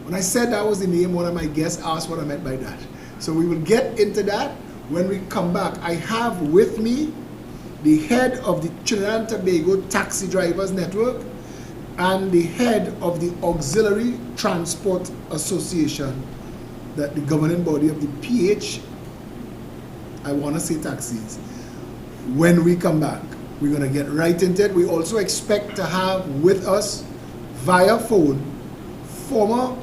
When I said that was the name, one of my guests asked what I meant by that. So we will get into that when we come back. I have with me the head of the Trinidad and Tobago Taxi Drivers Network and the head of the Auxiliary Transport Association, that the governing body of the PH, I want to say taxis. When we come back, we're going to get right into it. We also expect to have with us via phone former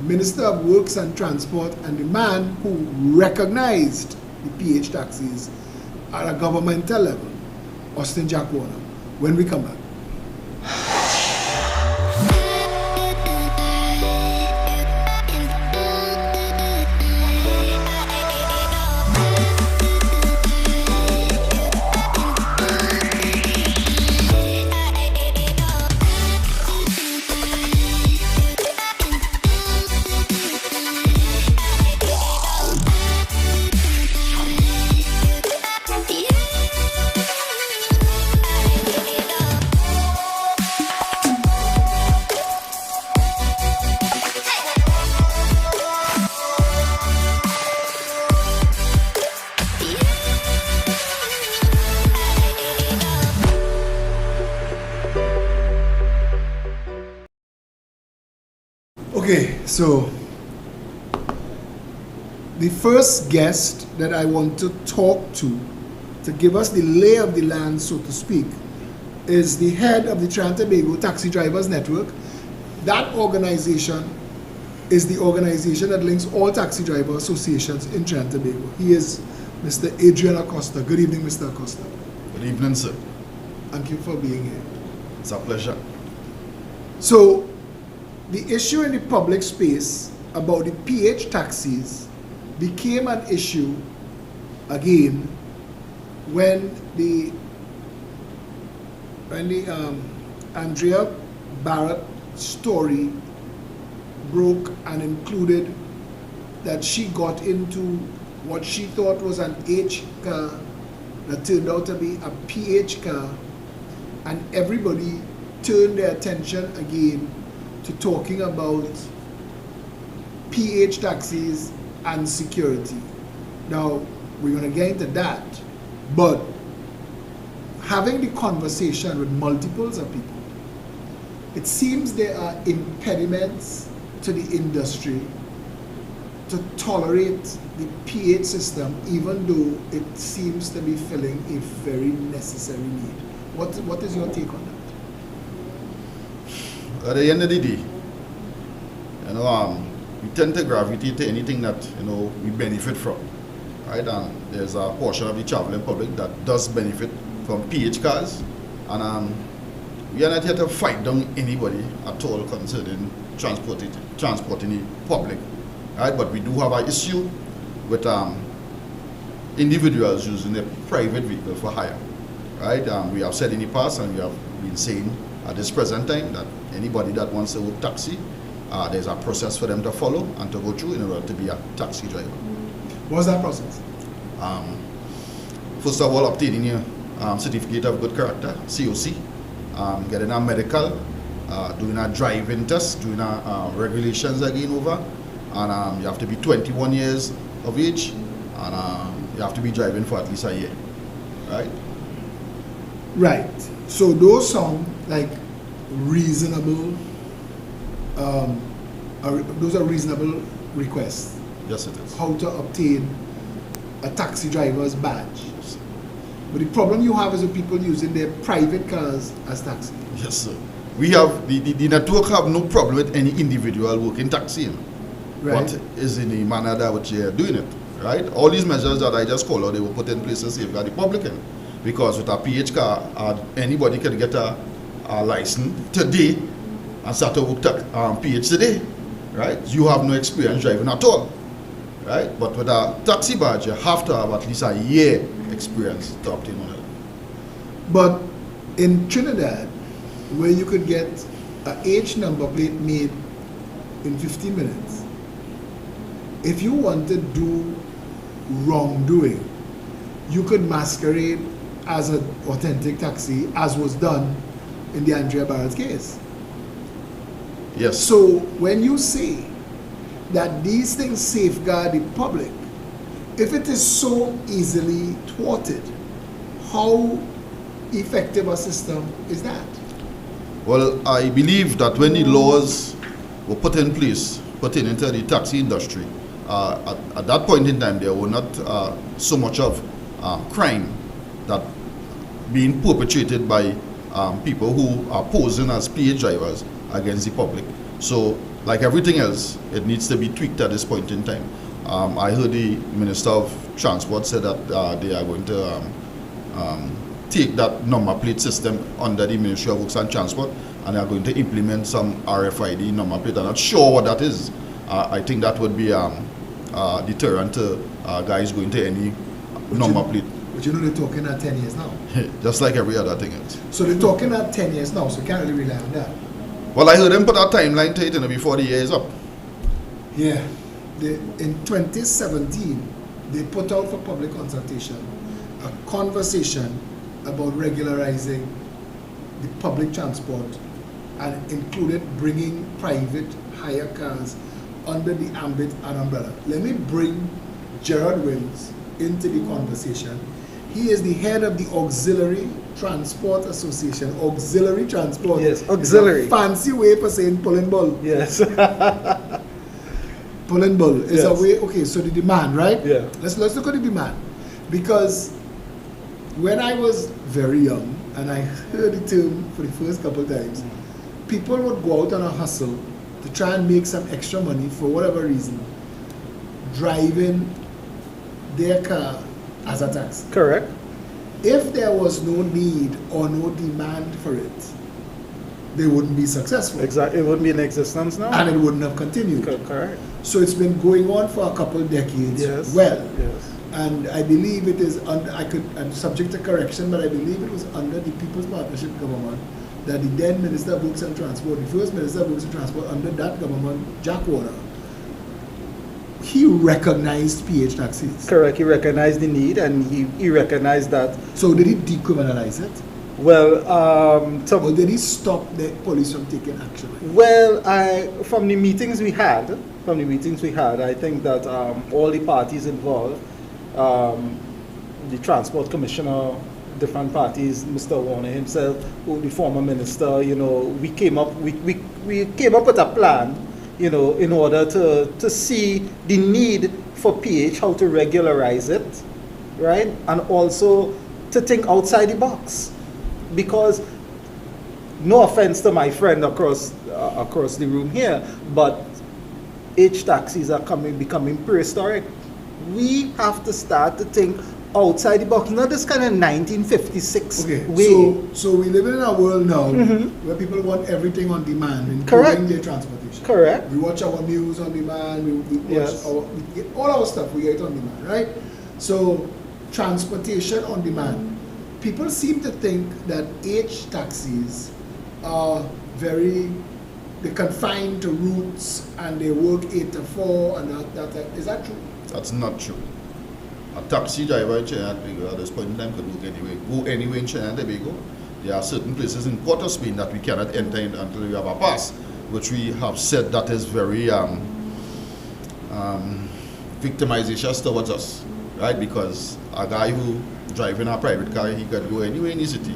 Minister of Works and Transport and the man who recognized the PH taxis at a governmental level, Austin Jack Warner, when we come back. Okay, so the first guest that I want to talk to give us the lay of the land, so to speak, is the head of the Trinidad and Tobago Taxi Drivers Network. That organization is the organization that links all taxi driver associations in Trinidad and Tobago. He is Mr. Adrian Acosta. Good evening, Mr. Acosta. Good evening, sir. Thank you for being here. It's a pleasure. So, the issue in the public space about the PH taxis became an issue again when the Andrea Barrett story broke and included that she got into what she thought was an H car that turned out to be a PH car, and everybody turned their attention again to talking about PH taxis and security. Now, we're going to get into that, but having the conversation with multiples of people, it seems there are impediments to the industry to tolerate the PH system, even though it seems to be filling a very necessary need. What is your take on that? At the end of the day, we tend to gravitate to anything that we benefit from, right? And there's a portion of the traveling public that does benefit from PH cars, and we are not here to fight down anybody at all concerning transporting the public, right? But we do have an issue with individuals using a private vehicle for hire, right? We have said in the past, and we have been saying at this present time, that anybody that wants to work taxi, there's a process for them to follow and to go through in order to be a taxi driver. What's that process? First of all, obtaining your certificate of good character, COC, getting a medical, doing a driving test, doing a regulations again over, and you have to be 21 years of age, and you have to be driving for at least a year, right? Right. So those sound like reasonable. Those are reasonable requests. Yes, it is. How to obtain a taxi driver's badge. But the problem you have is with people using their private cars as taxi. Yes, sir. We have the network have no problem with any individual working taxi. Right. What is in the manner that which they are doing it, right? All these measures that I just called out, they were put in place to safeguard the public. Because with a PH car, anybody can get a license today and start to work PH today, right? You have no experience driving at all, right? But with a taxi badge, you have to have at least a year experience to obtain one of them. But in Trinidad, where you could get an H number plate made in 15 minutes, if you want to do wrongdoing, you could masquerade as an authentic taxi, as was done in the Andrea Barrett's case. Yes. So when you say that these things safeguard the public, if it is so easily thwarted, how effective a system is that? Well, I believe that when the laws were put in place pertaining to the taxi industry, at that point in time, there were not so much of crime that being perpetrated by people who are posing as PH drivers against the public. So, like everything else, it needs to be tweaked at this point in time. I heard the Minister of Transport said that they are going to take that number plate system under the Ministry of Works and Transport, and they are going to implement some RFID number plate. I'm not sure what that is. I think that would be deterrent to guys going to any number plate. But you know they're talking at 10 years now. Just like every other thing else. So they're talking at 10 years now, so can't really rely on that. Well, I heard them put a timeline to it, before the year is up. Yeah. In 2017, they put out for public consultation a conversation about regularizing the public transport and included bringing private hire cars under the ambit and umbrella. Let me bring Gerard Wills into the conversation. He is the head of the Auxiliary Transport Association. Auxiliary Transport. Yes, auxiliary. Fancy way for saying pulling bull. Yes. Pulling bull is a way. Okay, so the demand, right? Yeah. Let's look at the demand, because when I was very young and I heard the term for the first couple of times, people would go out on a hustle to try and make some extra money for whatever reason, driving their car as a taxi. Correct. If there was no need or no demand for it, they wouldn't be successful. Exactly. It wouldn't be in existence now. And it wouldn't have continued. Correct. So it's been going on for a couple of decades. Yes. Well. Yes. And I believe it is under, I'm subject to correction, but I believe it was under the People's Partnership government that the then Minister of Works and Transport, the first Minister of Works and Transport under that government, Jack Warner, he recognized PH taxis. Correct. He recognized the need, and he recognized that. So did he decriminalize it? Well, or did he stop the police from taking action? Well, from the meetings we had, I think that all the parties involved, the Transport Commissioner, different parties, Mr. Warner himself, the former minister, we came up with a plan, in order to see the need for PH, how to regularize it, right? And also to think outside the box. Because, no offense to my friend across the room here, but H taxis are becoming prehistoric. We have to start to think outside the box, not this kind of 1956 way. So we live in a world now where people want everything on demand, including their transportation. Correct. We watch our news on demand, we watch we get all our stuff, we get on demand, right? So transportation on demand. People seem to think that H taxis are they're confined to routes and they work 8 to 4 and that. Is that true? That's not true. A taxi driver in Trinidad and Tobago at this point in time could go anywhere in Trinidad and Tobago. There are certain places in Port of Spain that we cannot enter in until we have a pass, which we have said that is very victimization towards us, right? Because a guy who driving a private car, he could go anywhere in the city,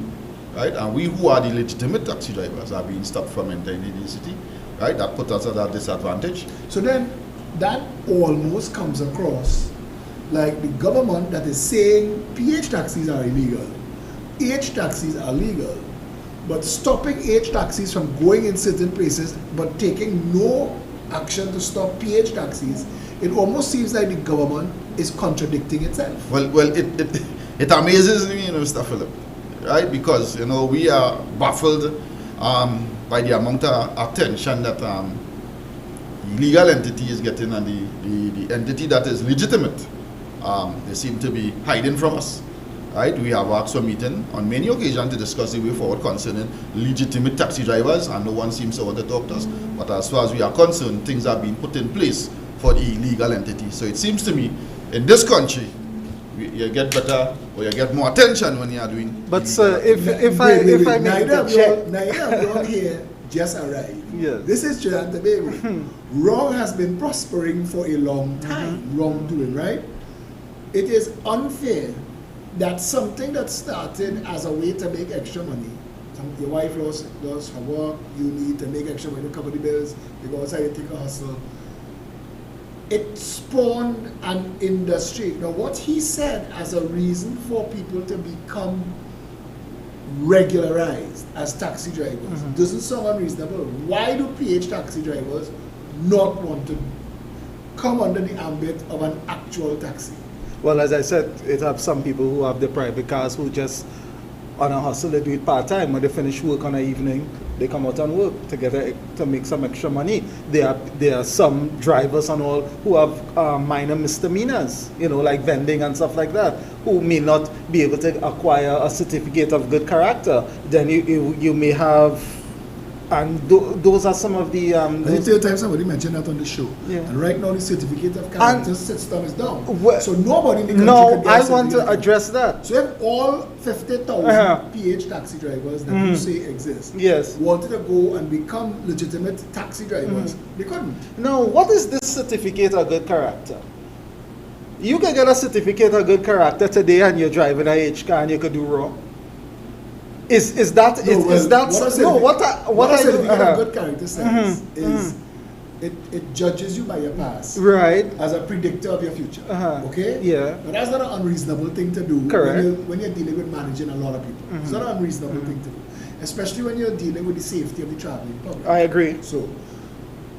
right? And we who are the legitimate taxi drivers are being stopped from entering the city, right? That puts us at a disadvantage. So then that almost comes across like the government that is saying PH taxis are illegal, H taxis are legal, but stopping H taxis from going in certain places but taking no action to stop PH taxis, it almost seems like the government is contradicting itself. Well, it amazes me, Mr. Philip, right? Because, we are baffled by the amount of attention that the legal entity is getting, and the entity that is legitimate, they seem to be hiding from us, right? We have asked for a meeting on many occasions to discuss the way forward concerning legitimate taxi drivers, and no one seems to want to talk to us. But as far as we are concerned, things are being put in place for the illegal entity. So it seems to me, in this country, you get better or you get more attention when you are doing. But sir, if I may neither of you here just arrived. Yes. This is Trinidad and Tobago. Wrong has been prospering for a long time, wrongdoing, right? It is unfair that something that started as a way to make extra money, your wife lost her work, you need to make extra money to cover the bills, you go outside and take a hustle. It spawned an industry. Now what he said as a reason for people to become regularized as taxi drivers doesn't sound unreasonable. Why do PH taxi drivers not want to come under the ambit of an actual taxi? Well, as I said, it have some people who have the private cars who just on a hustle, they do it part-time. When they finish work on an evening, they come out and work to make some extra money. There are some drivers and all who have minor misdemeanors, like vending and stuff like that, who may not be able to acquire a certificate of good character. Then you may have, and those are some of the... the third time somebody mentioned that on the show. Yeah. And right now the certificate of character system is down. So nobody in the country No, can get I a want to certificate. address that. So if all 50,000 PH taxi drivers that you say exist Yes. wanted to go and become legitimate taxi drivers, they couldn't. Now, what is this certificate of good character? You can get a certificate of good character today and you're driving a H car and you could do wrong. Is that what a I certificate of good character says is it judges you by your past, right, as a predictor of your future. Okay? Yeah. But that's not an unreasonable thing to do. Correct. When you're dealing with managing a lot of people. It's not an unreasonable thing to do. Especially when you're dealing with the safety of the traveling public. I agree. So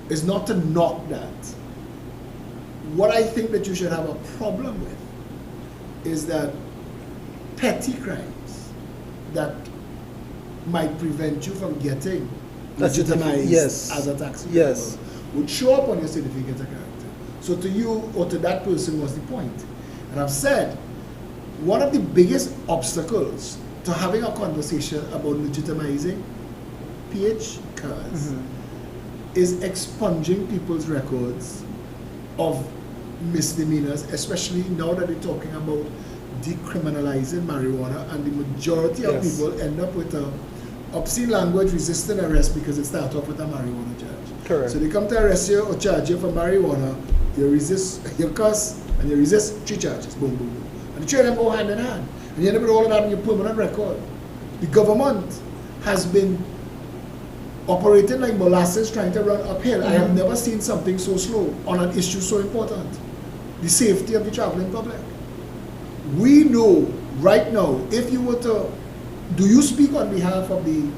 it's not to knock that. What I think that you should have a problem with is that petty crimes that might prevent you from getting legitimized as a taxi driver would show up on your certificate of character. So to you or to that person was the point. And I've said one of the biggest obstacles to having a conversation about legitimizing PH cars is expunging people's records of misdemeanors, especially now that they're talking about decriminalizing marijuana, and the majority of people end up with a obscene language resisting arrest because it starts off with a marijuana charge. Correct. So they come to arrest you or charge you for marijuana, you resist, you cuss, and you resist 3 charges. Boom, boom, boom. And the 3 of them go hand in hand. And you end up with all of that on your permanent record. The government has been operating like molasses trying to run uphill. I have never seen something so slow on an issue so important. The safety of the traveling public. We know right now, if you were to, do you speak on behalf of the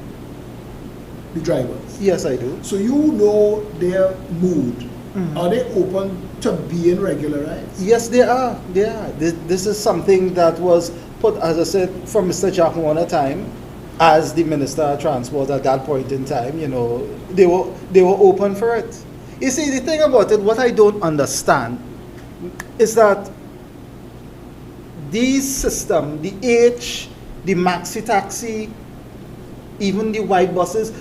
drivers? Yes, I do. So you know their mood. Are they open to being regularized? Yes, they are. They are. This is something that was put, as I said, from Mr. Jack Warner time, as the Minister of Transport at that point in time. They were open for it. You see, the thing about it, what I don't understand is that these system, the the maxi taxi, even the white buses,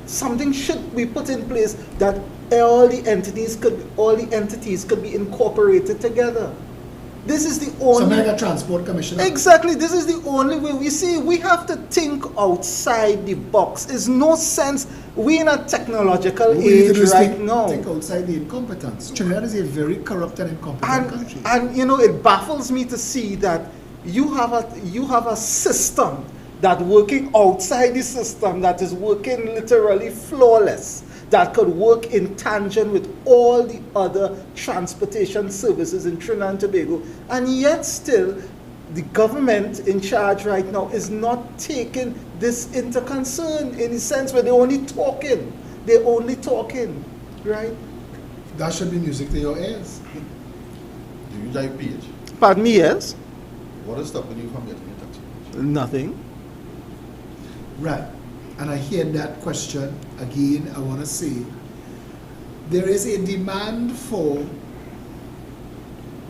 something should be put in place that all the entities could be incorporated together. This is the only... Something like a transport commissioner. Exactly. This is the only way. We have to think outside the box. There's no sense. We're in a technological age right now. Think outside the incompetence. Trinidad is a very corrupt and incompetent country. And it baffles me to see that you have a system that working outside the system that is working literally flawless, that could work in tangent with all the other transportation services in Trinidad and Tobago, and yet still the government in charge right now is not taking this into concern, in a sense where they're only talking, right? That should be music to your ears. Do you drive PH? Pardon me, yes? What is stopping you from getting a taxi? Nothing. Right. And I hear that question again. I want to say there is a demand for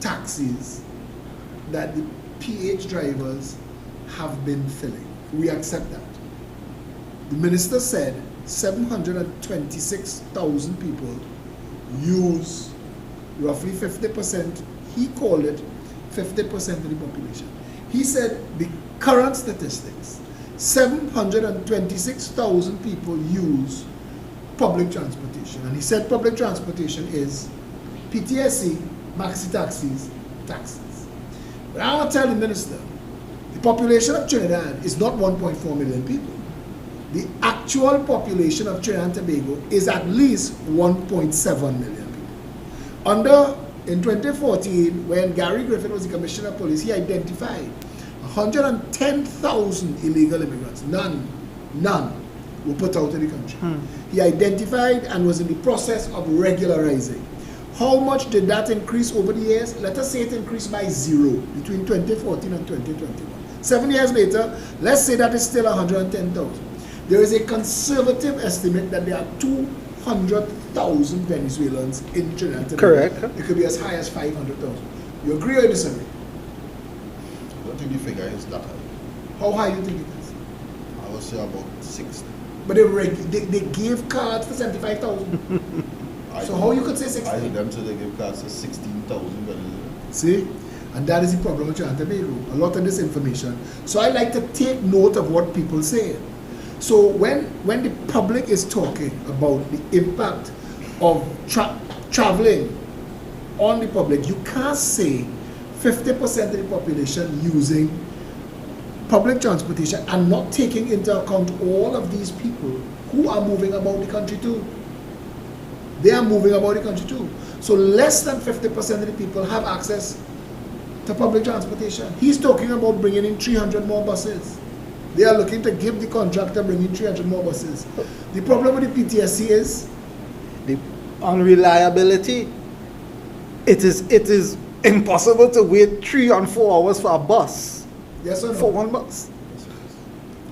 taxis that the PH drivers have been filling. We accept that. The minister said 726,000 people use roughly 50%, he called it 50% of the population. He said the current statistics 726,000 people use public transportation. And he said public transportation is PTSC, maxi taxis, taxis. But I want to tell the minister, the population of Trinidad is not 1.4 million people. The actual population of Trinidad and Tobago is at least 1.7 million people. In 2014, when Gary Griffin was the Commissioner of Police, he identified 110,000 illegal immigrants. None were put out of the country. He identified and was in the process of regularizing. How much did that increase over the years? Let us say it increased by 0 between 2014 and 2021. 7 years later, let's say that is still 110,000. There is a conservative estimate that there are 200,000 Venezuelans in Trinidad. Correct. It could be as high as 500,000. You agree or disagree? I don't think the figure is that high. How high do you think it is? I would say about 60. But they gave cards for 75,000. So how you could say 60? I heard them say they give cards to 16,000 Venezuelans. See? And that is the problem with Trinidad and Tobago. A lot of this information. So I like to take note of what people say. So when the public is talking about the impact of traveling on the public, you can't say 50% of the population using public transportation and not taking into account all of these people who are moving about the country too. They are moving about the country too. So less than 50% of the people have access to public transportation. He's talking about bringing in 300 more buses. They are looking to give the contractor bringing 300 more buses. The problem with the PTSC is the unreliability. It is impossible to wait 3 and 4 hours for a bus. Yes or no? For one bus.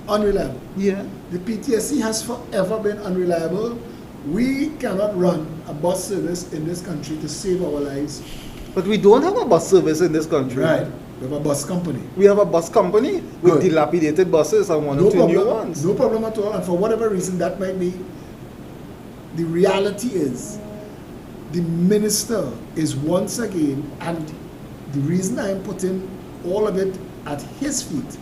Unreliable. Yeah. The PTSC has forever been unreliable. We cannot run a bus service in this country to save our lives. But we don't have a bus service in this country. Right. We have a bus company. We have a bus company with Good. dilapidated buses and one or two new ones. No problem at all. And for whatever reason that might be, the reality is the minister is once again, and the reason I am putting all of it at his feet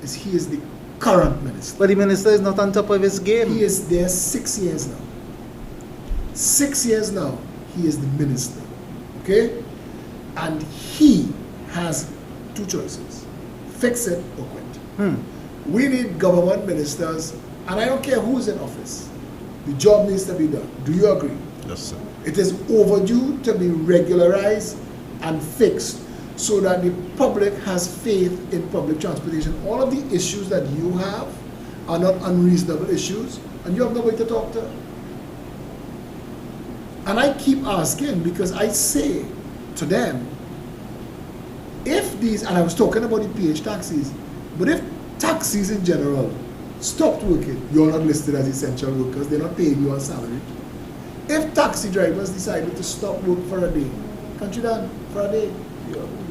is he is the current minister. But the minister is not on top of his game. He is there 6 years now. 6 years now, he is the minister. Okay? And he has 2 choices. Fix it or quit. We need government ministers, and I don't care who's in office. The job needs to be done. Do you agree? Yes, sir. It is overdue to be regularized and fixed so that the public has faith in public transportation. All of the issues that you have are not unreasonable issues, and you have nobody to talk to. And I keep asking because I say to them, if these, and I was talking about the PH taxis, but if taxis in general stopped working, you're not listed as essential workers, they're not paying you on salary. If taxi drivers decided to stop work for a day, country done for a day.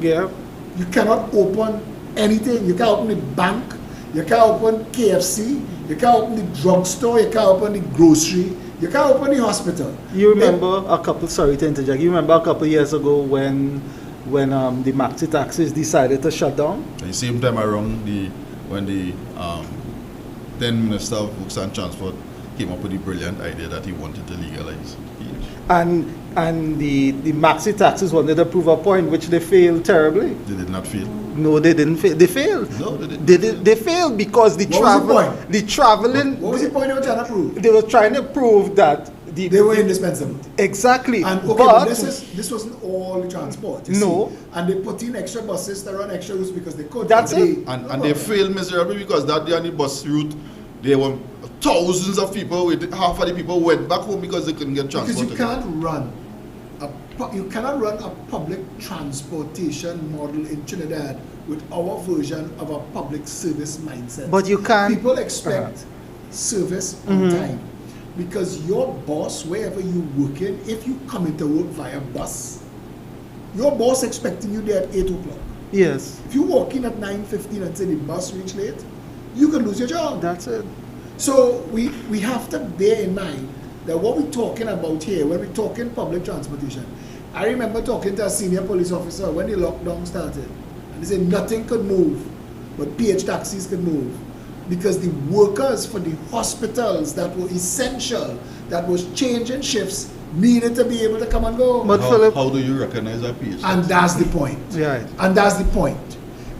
Yeah. You cannot open anything. You can't open the bank, you can't open KFC, you can't open the drugstore, you can't open the grocery, you can't open the hospital. You remember sorry to interject, you remember a couple years ago when the maxi taxis decided to shut down? At the same time around, when the then Minister of Works and Transport came up with the brilliant idea that he wanted to legalize PH. And the maxi taxis wanted to prove a point which they failed terribly. They did not fail. No, they didn't fail. They failed. No, they didn't. They failed because the traveling. What was the point they were trying to prove? They were trying to prove that They were indispensable. Exactly. And okay, but this wasn't all the transport. You No. see? And they put in extra buses to run extra routes because they could. That's it. And they failed miserably because that day on the bus route, there were thousands of people. Half of the people went back home because they couldn't get transport. Because you cannot run a public transportation model in Trinidad with our version of a public service mindset. But you can't. People expect service on time. Because your boss, wherever you work in, if you come into work via bus, your boss expecting you there at 8 o'clock. Yes. If you walk in at 9:15 and say the bus reach late, you can lose your job. That's it. So we have to bear in mind that what we're talking about here, when we're talking public transportation, I remember talking to a senior police officer when the lockdown started, and they said nothing could move, but PH taxis could move. because the workers for the hospitals that were essential, that was changing shifts, needed to be able to come and go. But Philip, how do you recognize a PH? And that's the point. Right. And that's the point.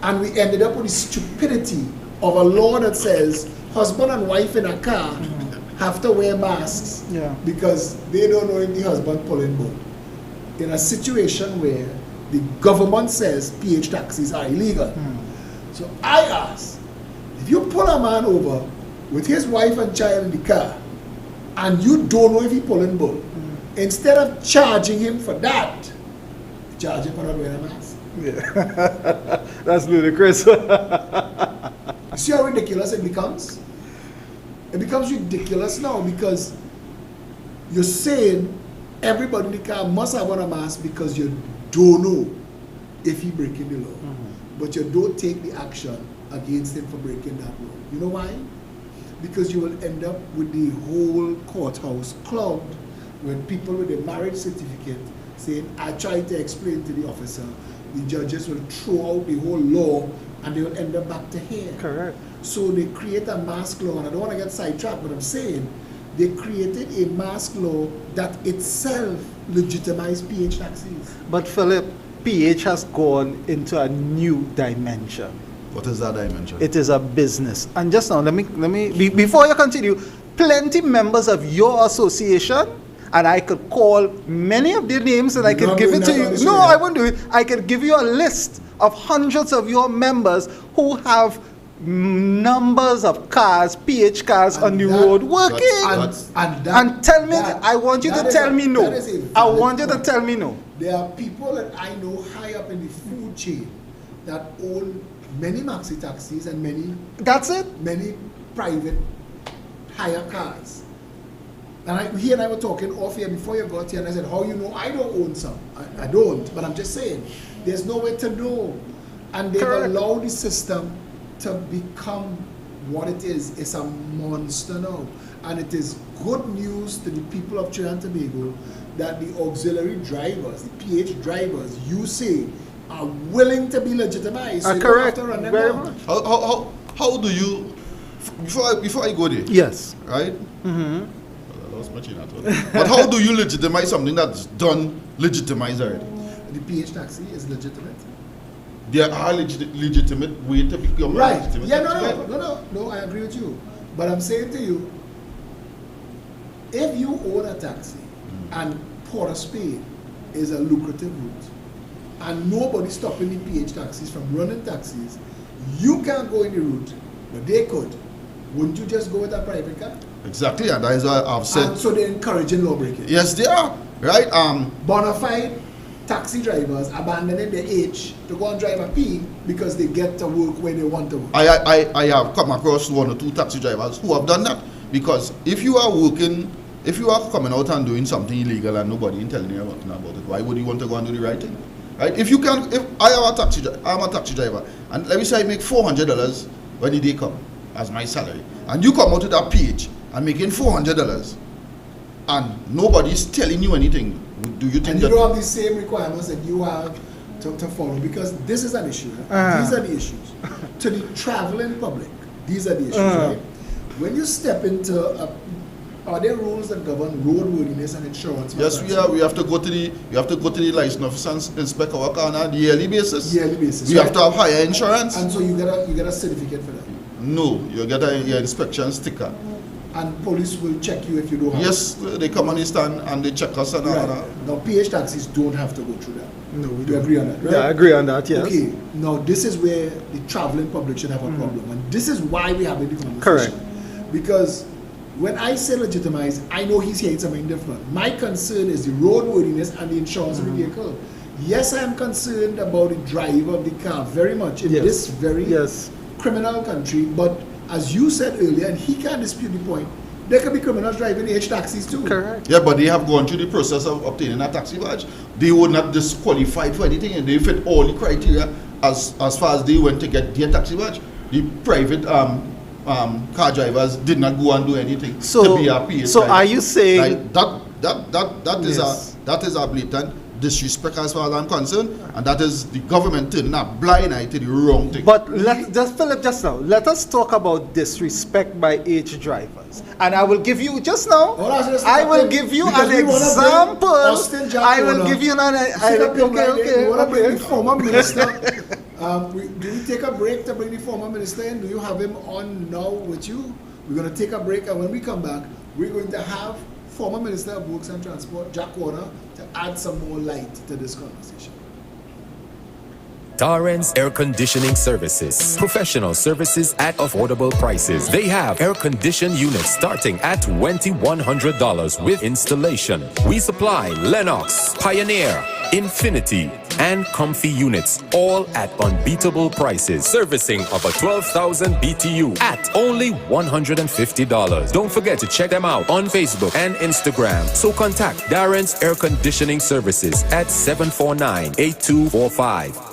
And we ended up with the stupidity of a law that says husband and wife in a car have to wear masks because they don't know if the husband pulling boat. In a situation where the government says PH taxis are illegal. So I ask, if you pull a man over with his wife and child in the car and you don't know if he pulling boat, instead of charging him for that, charge him for not wearing a mask. Yeah. That's ludicrous. You see how ridiculous it becomes? It becomes ridiculous now because you're saying everybody in the car must have on a mask because you don't know if he breaking the law. But you don't take the action against him for breaking that law. You know why? Because you will end up with the whole courthouse clogged with people with a marriage certificate saying, I tried to explain to the officer. The judges will throw out the whole law and they will end up back to here. Correct. So they create a mask law, and I don't want to get sidetracked, but I'm saying they created a mask law that itself legitimized PH taxis. But Philip, PH has gone into a new dimension. What is that dimension? It is a business. And just now, let me before you continue, plenty members of your association, and I could call many of their names and I could give it to you. No, I won't do it. I could give you a list of hundreds of your members who have numbers of cars, PH cars on the road working. And tell me, I want you to tell me no. I want you to tell me no. There are people that I know high up in the food chain that own many maxi taxis and many. That's it. Many private hire cars. And he and I were talking off here before you got here, and I said, how you know I don't own some? I don't, but I'm just saying, there's no way to know. And they've allowed the system to become what it is. It's a monster now. And it is good news to the people of Trinidad and Tobago that the auxiliary drivers, the PH drivers, you say, are willing to be legitimized. So correct. Don't have to run them Very down. much. How do you, before I go there, yes, right? But how do you legitimize something that's done legitimized already? The PH taxi is legitimate. There are legitimate way to become Right. legitimate. Yeah, no, I agree with you. But I'm saying to you, if you own a taxi and Port of Spain is a lucrative route and nobody's stopping the PH taxis from running taxis, you can't go in the route, but they could. Wouldn't you just go with a private car? Exactly, and that is what I've said. And so they're encouraging law breaking. Yes, they are. Right? Bona fide taxi drivers abandoning their H to go and drive a P because they get to work where they want to work. I have come across one or two taxi drivers who have done that. Because if you are working, if you are coming out and doing something illegal and nobody is telling you nothing about it, why would you want to go and do the right thing? Right? If you can, if I am a taxi driver, and let me say I make $400 when the day come as my salary, and you come out to that PH and making $400, and nobody's telling you anything, do you think and that you don't have the same requirements that you have to follow? Because this is an issue. Right? These are the issues. To the traveling public, these are the issues, right? When you step into are there rules that govern roadworthiness and insurance? Yes, we have to go to the license office and inspect our car on a yearly basis. Yearly basis. We have to have higher insurance. And so you get a certificate for that. No, you get your inspection sticker. And police will check you if you don't have yes, they come on the stand and they check us and all that. Now PH taxis don't have to go through that. No, we do. You agree on that, right? Yeah, I agree on that, yes. Okay, now this is where the traveling public should have a problem. And this is why we have a conversation. Correct. Because when I say legitimize, I know he's hearing something different. My concern is the roadworthiness and the insurance of the vehicle. Yes, I am concerned about the driver of the car very much in this very criminal country, but as you said earlier, and he can't dispute the point, there could be criminals driving H taxis too. Correct. Yeah, but they have gone through the process of obtaining a taxi badge. They were not disqualified for anything, and they fit all the criteria as far as they went to get their taxi badge. The private car drivers did not go and do anything to be a PH So driver. are you saying like that is a blatant disrespect as far as I'm concerned, and that is the government turning a blind eye to the wrong thing. But Philip, just now, let us talk about disrespect by H drivers. And I will give you, just now, I will give you an example. I will give you an example. You want to bring the former minister. Do we take a break to bring the former minister in? Do you have him on now with you? We're going to take a break, and when we come back, we're going to have former Minister of Works and Transport, Jack Warner, to add some more light to this conversation. Darren's Air Conditioning Services. Professional services at affordable prices. They have air-conditioned units starting at $2,100 with installation. We supply Lennox, Pioneer, Infinity, and Comfy units, all at unbeatable prices. Servicing of a 12,000 BTU at only $150. Don't forget to check them out on Facebook and Instagram. So contact Darren's Air Conditioning Services at 749-8245.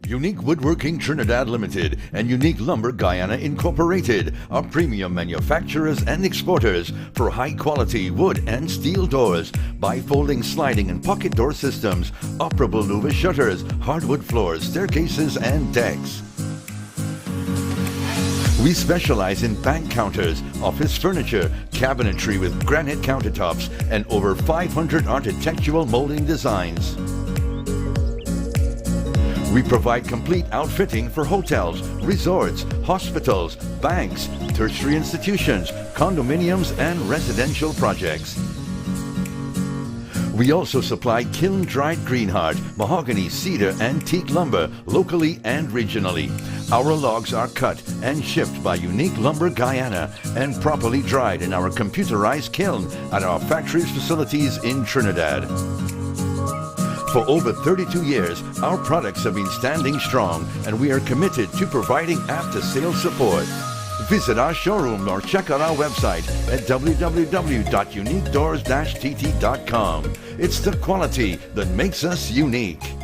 Unique Woodworking Trinidad Limited and Unique Lumber Guyana Incorporated are premium manufacturers and exporters for high-quality wood and steel doors, bifolding sliding and pocket door systems, operable louver shutters, hardwood floors, staircases, and decks. We specialize in bank counters, office furniture, cabinetry with granite countertops, and over 500 architectural molding designs. We provide complete outfitting for hotels, resorts, hospitals, banks, tertiary institutions, condominiums, and residential projects. We also supply kiln-dried greenheart, mahogany, cedar, and teak lumber locally and regionally. Our logs are cut and shipped by Unique Lumber Guyana and properly dried in our computerized kiln at our factories facilities in Trinidad. For over 32 years, our products have been standing strong, and we are committed to providing after-sales support. Visit our showroom or check out our website at www.uniquedoors-tt.com. It's the quality that makes us unique.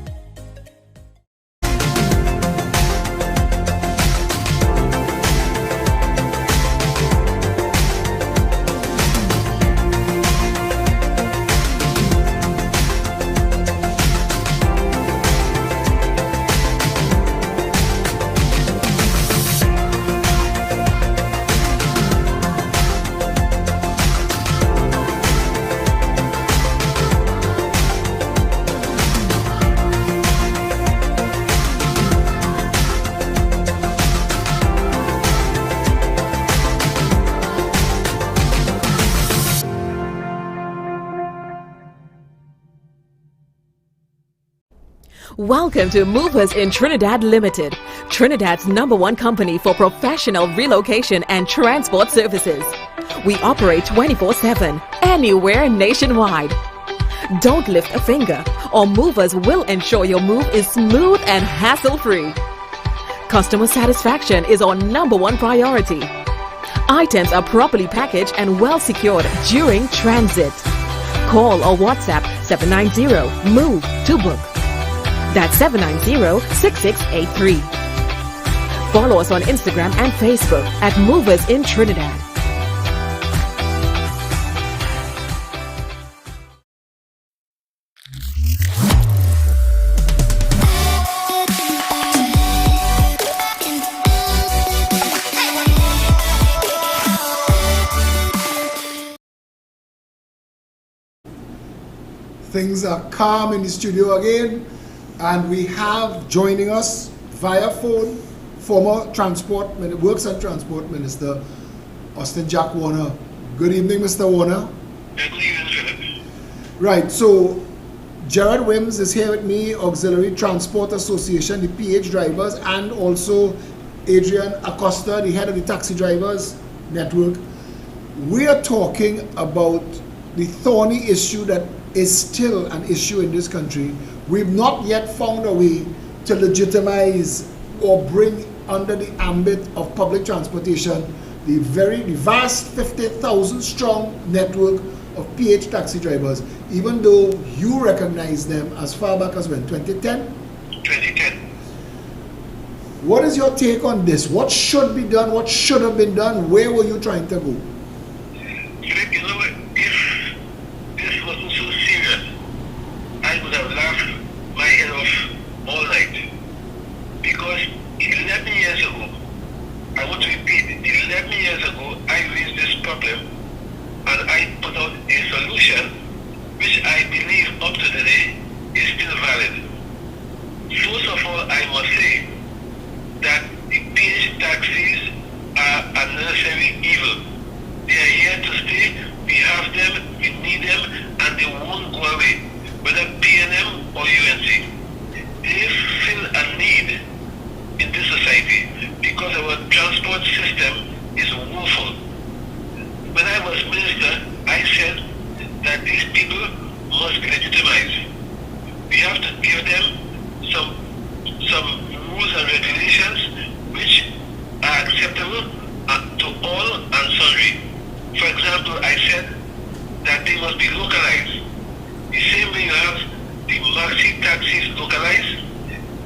Welcome to Movers in Trinidad Limited, Trinidad's #1 company for professional relocation and transport services. We operate 24/7, anywhere nationwide. Don't lift a finger, or Movers will ensure your move is smooth and hassle-free. Customer satisfaction is our #1 priority. Items are properly packaged and well secured during transit. Call or WhatsApp 790-MOVE to book. That's 790-6683. Follow us on Instagram and Facebook at Movers in Trinidad. Things are calm in the studio again. And we have joining us via phone former Works and Transport Minister Austin Jack Warner. Good evening, Mr. Warner. Good evening, Philip. Right, so Gerard Wims is here with me, Auxiliary Transport Association, the PH drivers, and also Adrian Acosta, the head of the Taxi Drivers Network. We are talking about the thorny issue that is still an issue in this country. We've not yet found a way to legitimize or bring under the ambit of public transportation the vast 50,000 strong network of PH taxi drivers, even though you recognize them as far back as when, 2010? 2010. What is your take on this? What should be done? What should have been done? Where were you trying to go? Philip, you know, if this wasn't so serious, I believe up to today is still valid. First of all, I must say that the PH taxis are a necessary evil. They are here to stay. We have them, we need them, and they won't go away, whether PNM or UNC. They fill a need in this society because our transport system is woeful. When I was minister, I said that these people must be legitimized. We have to give them some rules and regulations which are acceptable to all and sundry. For example, I said that they must be localized. The same way you have the maxi taxis localized,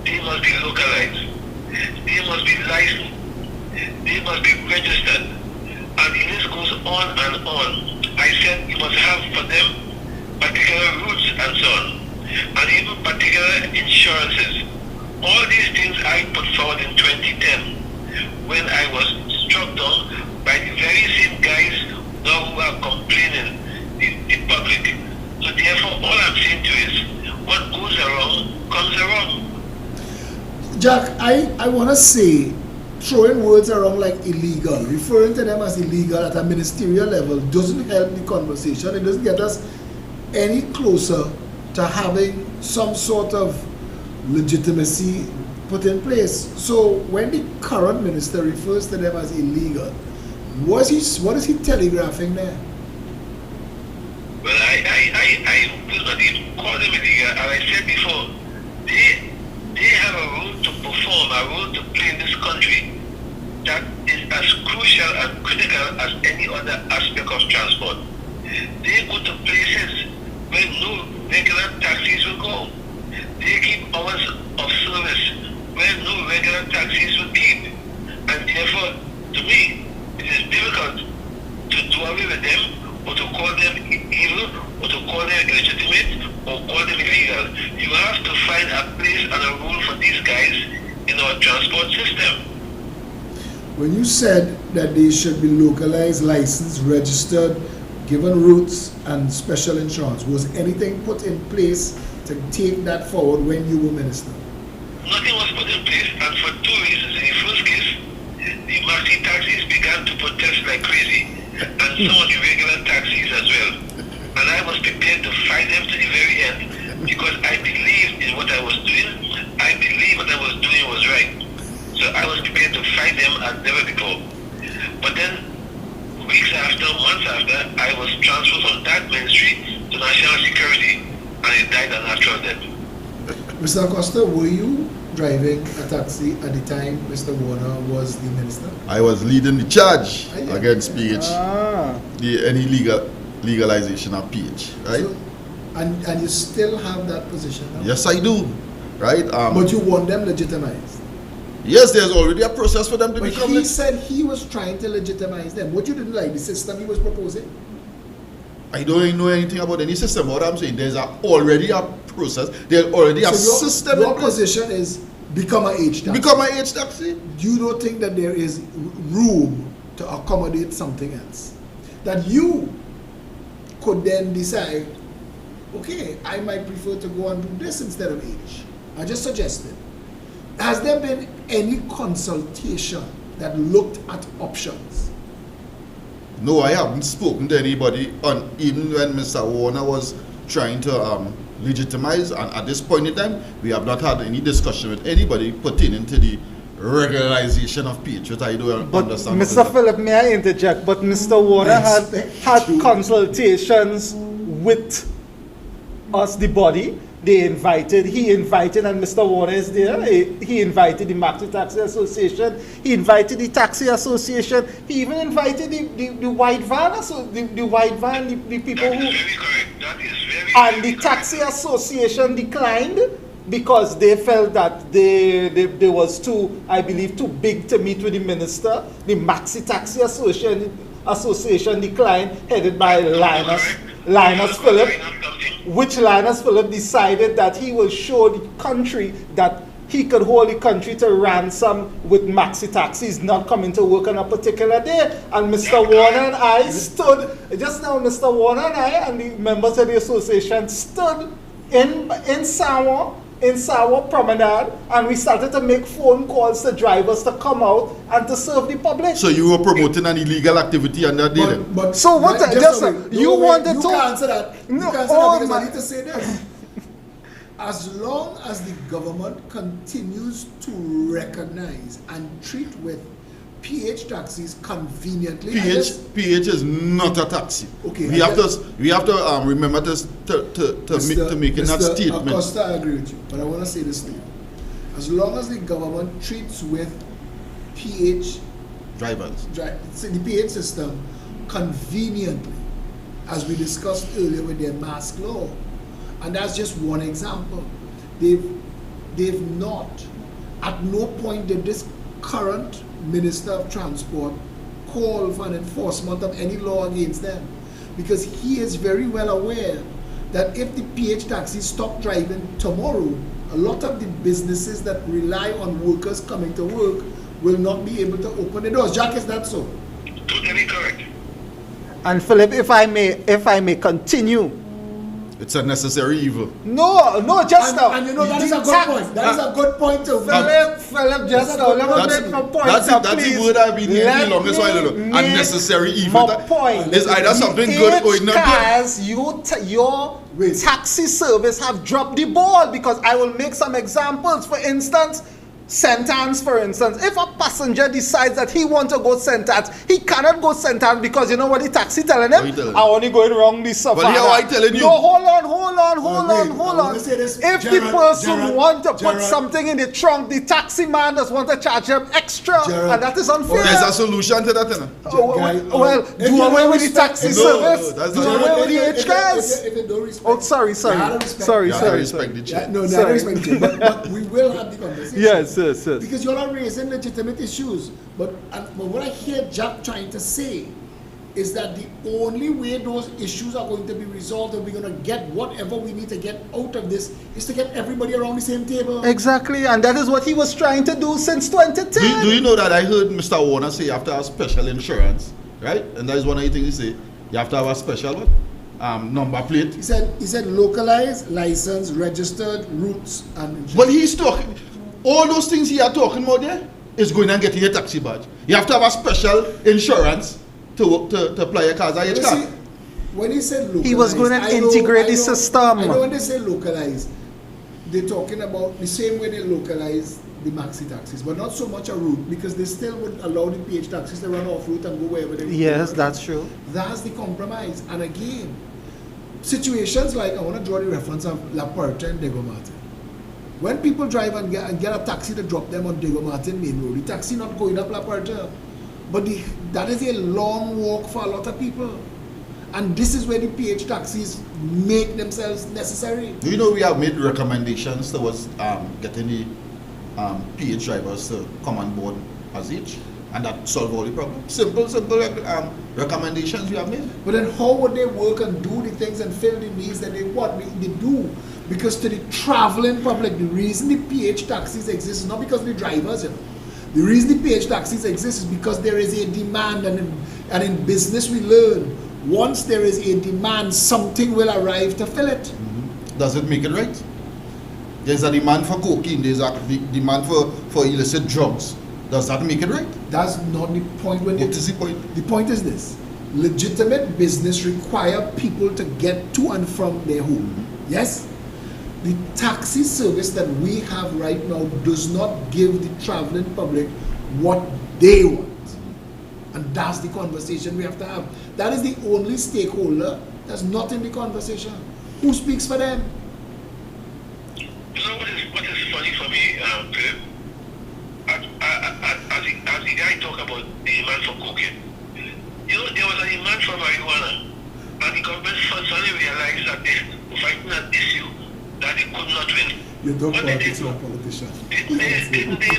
they must be localized. They must be licensed. They must be registered. And the list goes on and on. I said you must have for them particular routes and so on. And even particular insurances. All these things I put forward in 2010 when I was struck down by the very same guys now who are complaining, the public. So therefore all I'm saying to you is what goes around comes around. Jack, I want to say, throwing words around like illegal, referring to them as illegal at a ministerial level doesn't help the conversation. It doesn't get us any closer to having some sort of legitimacy put in place. So when the current minister refers to them as illegal, what is he telegraphing there? Well, I will not even call them illegal. As I said before, they have a role to perform, a role to play in this country that is as crucial and critical as any other aspect of transport. They go to places where no regular taxis will go. They keep hours of service where no regular taxis will keep. And therefore, to me, it is difficult to do away with them or to call them evil or to call them illegitimate or call them illegal. You have to find a place and a role for these guys in our transport system. When you said that they should be localized, licensed, registered, given routes and special insurance, was anything put in place to take that forward when you were minister? Nothing was put in place, and for two reasons. In the first case, the maxi taxis began to protest like crazy, and some of the regular taxis as well. And I was prepared to fight them to the very end because I believed in what I was doing. I believed what I was doing was right. So I was prepared to fight them as never before. But then, weeks after, months after, I was transferred from that ministry to national security, and it died a natural death. Mr. Acosta, were you driving a taxi at the time Mr. Warner was the minister? I was leading the charge against PH, any legalization of PH, right? So, and you still have that position now? Yes, I do, right? But you want them legitimized? Yes, there's already a process for them to But become. he said he was trying to legitimize them. What you didn't like, the system he was proposing? I don't know anything about any system. What I'm saying, there's already a process. There's already a system. Your position is become a H taxi. Become an H taxi. You don't think that there is room to accommodate something else? That you could then decide, okay, I might prefer to go and do this instead of H. I just suggested. Has there been any consultation that looked at options? No, I haven't spoken to anybody on even when Mr. Warner was trying to legitimize, and at this point in time, we have not had any discussion with anybody pertaining to the regularization of PH, which I don't understand. Mr. Philip, may I interject? But Mr. Warner had consultations with us, the body. He invited, and Mr. Warner is there. He invited the Maxi Taxi Association. He invited the Taxi Association. He even invited the white van, the people That who. is very correct. That is very. And the Taxi Association declined because they felt that they was too, I believe, too big to meet with the minister. The Maxi Taxi Association declined, headed by Linus Philip. Which Linus Philip decided that he will show the country that he could hold the country to ransom with maxi taxis not coming to work on a particular day. And Mr. Warner and I stood, just now Mr. Warner and I and the members of the association stood in Sawa Promenade, and we started to make phone calls to drivers to come out and to serve the public. So you were promoting an illegal activity on that day? But So what? You wanted you to can't answer that. No, you can't answer oh that because my- I need to say this. As long as the government continues to recognize and treat with PH taxis conveniently, PH is not a taxi. Okay, we have to remember to make that statement. Acosta, I agree with you, but I want to say this to you. As long as the government treats with PH Drivers. the PH system conveniently, as we discussed earlier with their mask law, and that's just one example. They've not, at no point did this current Minister of Transport call for an enforcement of any law against them, because he is very well aware that if the PH taxis stop driving tomorrow, a lot of the businesses that rely on workers coming to work will not be able to open the doors. Jack, is that so? Totally correct. And Philip, if I may continue. It's a necessary evil. No, just now. And you know, that is a good point. That is a good point to Philip, just now. Let me make my point. That's the word I've been hearing the longest while. Unnecessary evil. My point is either something good or not good. Your taxi service have dropped the ball, because I will make some examples. For instance, sentence, for instance. If a passenger decides that he wants to go sentence, he cannot go sentence because you know what the taxi telling him? I only going wrong this safari. But here I telling you. No, hold on. If the person want to put Gerard, something in the trunk, the taxi man does want to charge him extra, Gerard, and that is unfair. There's a solution to that. Do away with the taxi service. that's Do not- away with the H cars. If you don't respect, Oh, sorry. You have to respect the chair. No, Sorry. I respect you, but we will have the conversation. Yes. Because you're not raising legitimate issues. But what I hear Jack trying to say is that the only way those issues are going to be resolved and we're going to get whatever we need to get out of this is to get everybody around the same table. Exactly, and that is what he was trying to do since 2010. Do you know that I heard Mr. Warner say you have to have special insurance, right? And that is one of the things he say. You have to have a special number plate. He said localized, licensed, registered, routes, and insurance. Well, he's talking. All those things he are talking about there is going and getting a taxi badge. You have to have a special insurance to apply your car as a You H car. see, when he said localized, He was going to integrate the system. I know when they say localized, they're talking about the same way they localize the maxi taxis, but not so much a route, because they still would allow the PH taxis to run off route and go wherever they want. Yes, that's true. That's the compromise. And again, situations like, I want to draw the reference of La Puerta and Diego Martin. When people drive and get a taxi to drop them on Diego Martin Main Road, the taxi not going up La Puerta. But that is a long walk for a lot of people. And this is where the PH taxis make themselves necessary. Do you know we have made recommendations towards getting the PH drivers to come on board as H, and that solve all the problems? Simple recommendations we have made. But then how would they work and do the things and fill the needs that they do? Because to the traveling public, the reason the PH taxis exist is not because of the drivers, you know. The reason the PH taxis exist is because there is a demand, and in business we learn, once there is a demand, something will arrive to fill it. Mm-hmm. Does it make it right? There's a demand for cocaine, there's a demand for illicit drugs. Does that make it right? That's not the point. What is the point? The point is this: legitimate business require people to get to and from their home. Mm-hmm. Yes? The taxi service that we have right now does not give the traveling public what they want. And that's the conversation we have to have. That is the only stakeholder that's not in the conversation. Who speaks for them? You know what is funny for me, Philip? As the guy talk about the demand for cocaine, you know, there was a demand for marijuana, and the government suddenly realized that they were fighting an issue that they could not win. You don't What politics, did you're a politician. Didn't they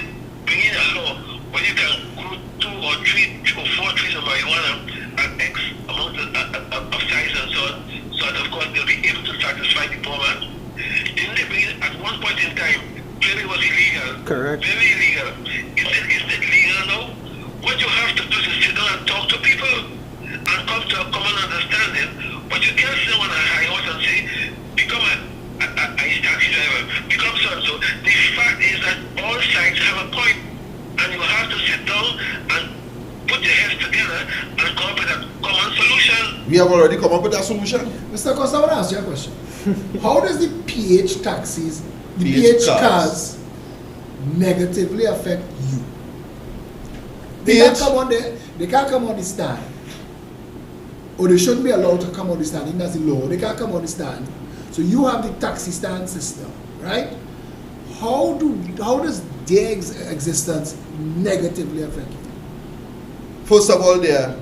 bring in a law where you can grow 2 or 3 or 4 trees of marijuana at X amount of size and so on, so that of course they'll be able to satisfy the poor man? Didn't they bring it at one point in time? Clearly it was illegal, Correct. Very illegal. Is it legal now? What you have to do is sit down and talk to people and come to a common understanding. But you can't sit on a high horse and say, become a taxi driver, become so-and-so. The fact is that all sides have a point, and you have to sit down and put your heads together and come up with a common solution. We have already come up with a solution. Mr. Costa, I want to ask you a question. How does the PH taxis, the PH PH cars, negatively affect you? They PH can't come on there. They can't come on the stand. Or they shouldn't be allowed to come on the stand. I think that's the law. They can't come on the stand. So you have the taxi stand system, right? How does their existence negatively affect you? First of all, they are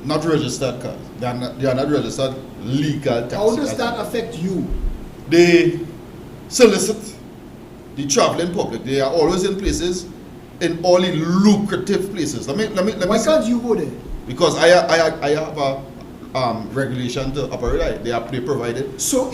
not registered cars. They are not registered legal taxi. How does that affect you? They solicit the traveling public. They are always in places, in all the lucrative places. Let me Why say, can't you go there? because I have a regulation to operate. They provided. So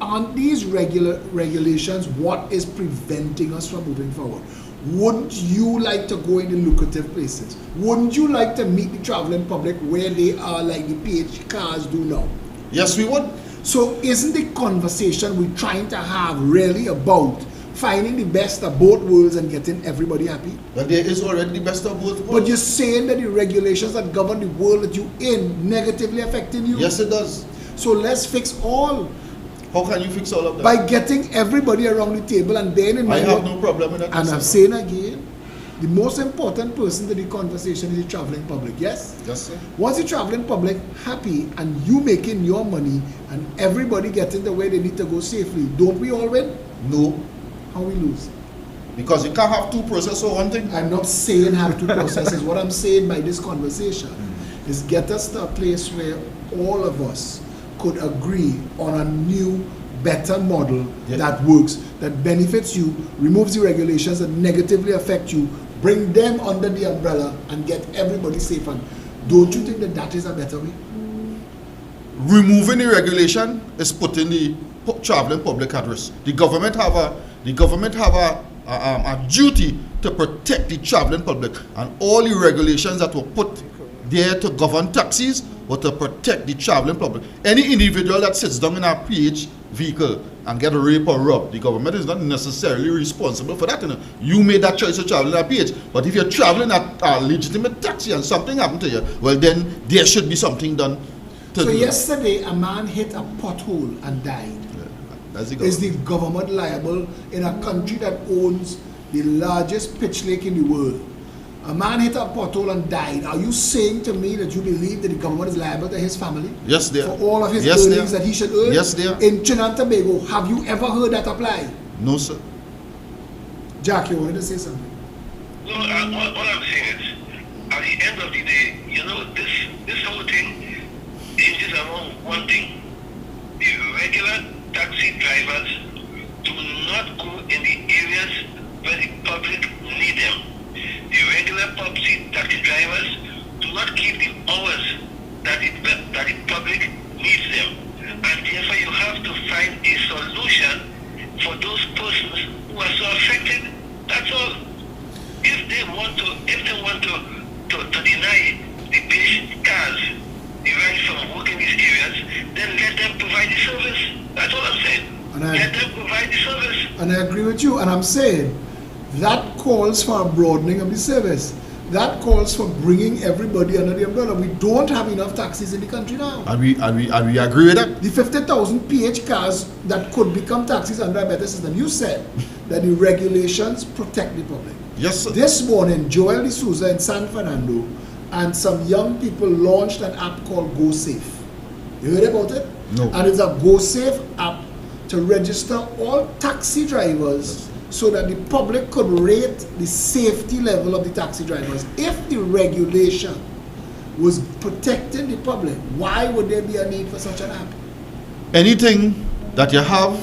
aren't these regulations what is preventing us from moving forward? Wouldn't you like to go in the lucrative places? Wouldn't you like to meet the traveling public where they are like the PH cars do now? Yes, we would. So isn't the conversation we're trying to have really about finding the best of both worlds and getting everybody happy? But there is already the best of both worlds. But you're saying that the regulations that govern the world that you're in negatively affecting you? Yes, it does. So let's fix all. How can you fix all of that? By getting everybody around the table and bearing in I mind. have no problem with that. And I'm saying again, the most important person to the conversation is the traveling public, yes? Yes, sir. Once the traveling public happy and you making your money and everybody getting the way they need to go safely, don't we all win? No, How we lose? because you can't have two processes for one thing. I'm not saying have two processes. What I'm saying by this conversation is get us to a place where all of us could agree on a new, better model that works, that benefits you, removes the regulations that negatively affect you, bring them under the umbrella and get everybody safe. And don't you think that that is a better way? Removing the regulation is putting the traveling public at risk. The government have a duty to protect the traveling public, and all the regulations that were put there to govern taxis were to protect the traveling public. Any individual that sits down in a PH vehicle and get raped or robbed, the government is not necessarily responsible for that. You made that choice to travel in a PH, but if you're traveling at a legitimate taxi and something happened to you, well then there should be something done. So yesterday a man hit a pothole and died. Is the government liable in a country that owns the largest pitch lake in the world? A man hit a pothole and died. Are you saying to me that you believe that the government is liable to his family? Yes, they are. For all of his Yes, they earnings are. that he should earn? Yes, they are. In Trinidad and Tobago, have you ever heard that apply? No, sir. Jack, you wanted to say something? No, what I'm saying is, at the end of the day, you know, this whole thing hinges around one thing. The regular taxi drivers do not go in the areas where the public need them. The regular taxi drivers do not keep the hours that the public needs them. And therefore you have to find a solution for those persons who are so affected. That's all. If they want to deny the patient cars the right from working these areas, then let them provide the service. That's all I'm saying. Let them provide the service. And I agree with you. And I'm saying that calls for a broadening of the service. That calls for bringing everybody under the umbrella. We don't have enough taxis in the country now. And we agree with that. The 50,000 PH cars that could become taxis under a better system. You said that the regulations protect the public. Yes, sir. This morning, Joel D'Souza in San Fernando and some young people launched an app called Go Safe. You heard about it? No. And it's a Go Safe app to register all taxi drivers so that the public could rate the safety level of the taxi drivers. If the regulation was protecting the public, why would there be a need for such an app? Anything that you have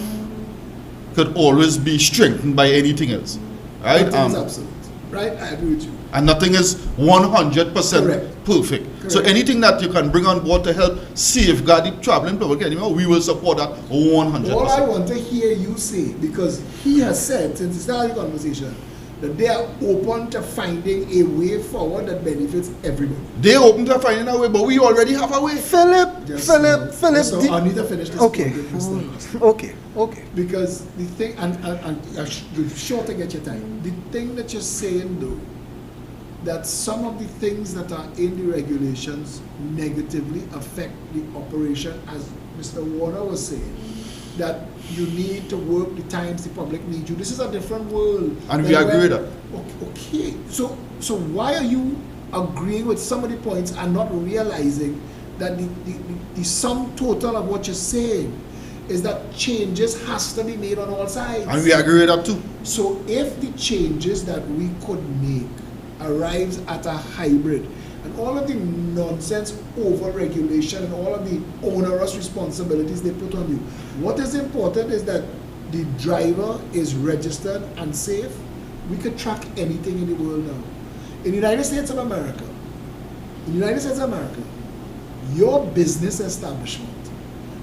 could always be strengthened by anything else. Right? That is absolute. Right? I agree with you. And nothing is 100% Correct. perfect. So Correct. anything that you can bring on board to help safeguard the traveling public anymore, we will support that 100%. All I want to hear you say, because he has said since the start of the conversation, that they are open to finding a way forward that benefits everybody. They're open to finding a way, but we already have a way. Philip. So I need to finish this. Okay. point with Mr. Okay. Because the thing, and you're sure to get your time. The thing that you're saying though, that some of the things that are in the regulations negatively affect the operation, as Mr. Warner was saying, that you need to work the times the public needs you. This is a different world. And we agree with that. Okay, so why are you agreeing with some of the points and not realizing that the sum total of what you're saying is that changes has to be made on all sides? And we agree with that too. So if the changes that we could make arrives at a hybrid, and all of the nonsense over-regulation and all of the onerous responsibilities they put on you, what is important is that the driver is registered and safe. We could track anything in the world now. In the United States of America, your business establishment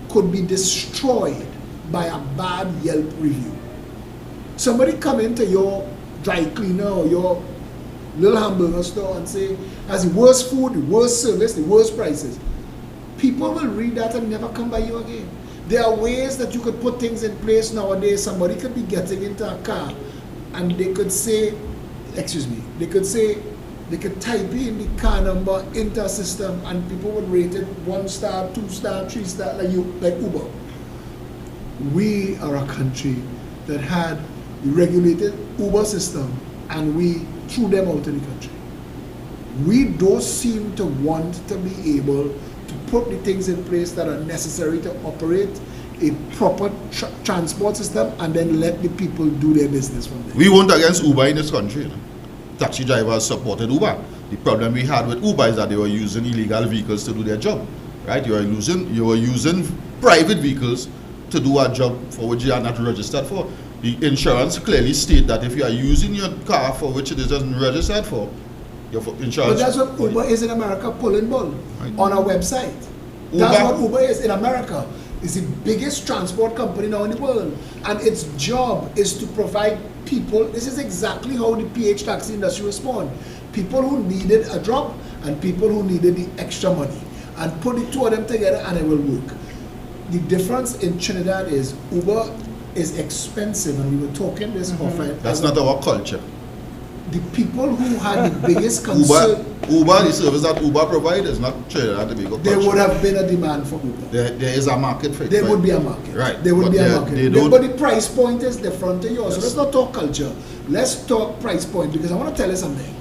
could be destroyed by a bad Yelp review. Somebody come into your dry cleaner or your little hamburger store and say, has the worst food, the worst service, the worst prices. People will read that and never come by you again. There are ways that you could put things in place nowadays. Somebody could be getting into a car and they could say, they could type in the car number into a system and people would rate it 1 star, 2 star, 3 star, like Uber. We are a country that had the regulated Uber system and we threw them out of the country. We don't seem to want to be able to put the things in place that are necessary to operate a proper transport system and then let the people do their business from there. We weren't against Uber in this country. You know. Taxi drivers supported Uber. The problem we had with Uber is that they were using illegal vehicles to do their job. Right? You were using private vehicles to do a job for which you are not registered for. The insurance clearly state that if you are using your car for which it isn't registered for, your insurance. But that's what Uber is in America, pulling bull on a website. Uber. That's what Uber is in America. It's the biggest transport company now in the world, and its job is to provide people. This is exactly how the PH taxi industry respond. People who needed a drop and people who needed the extra money, and put the two of them together and it will work. The difference in Trinidad is Uber is expensive, and we were talking this offline. That's not our culture. The people who had the biggest concern, Uber, the service that Uber provides is not Trinidad and Tobago culture. there would have been a demand for Uber. There is a market for it. There right? would be a market. Right. There would But be a they market. don't- But the price point is different to yours. So Yes. let's not talk culture. Let's talk price point, because I want to tell you something.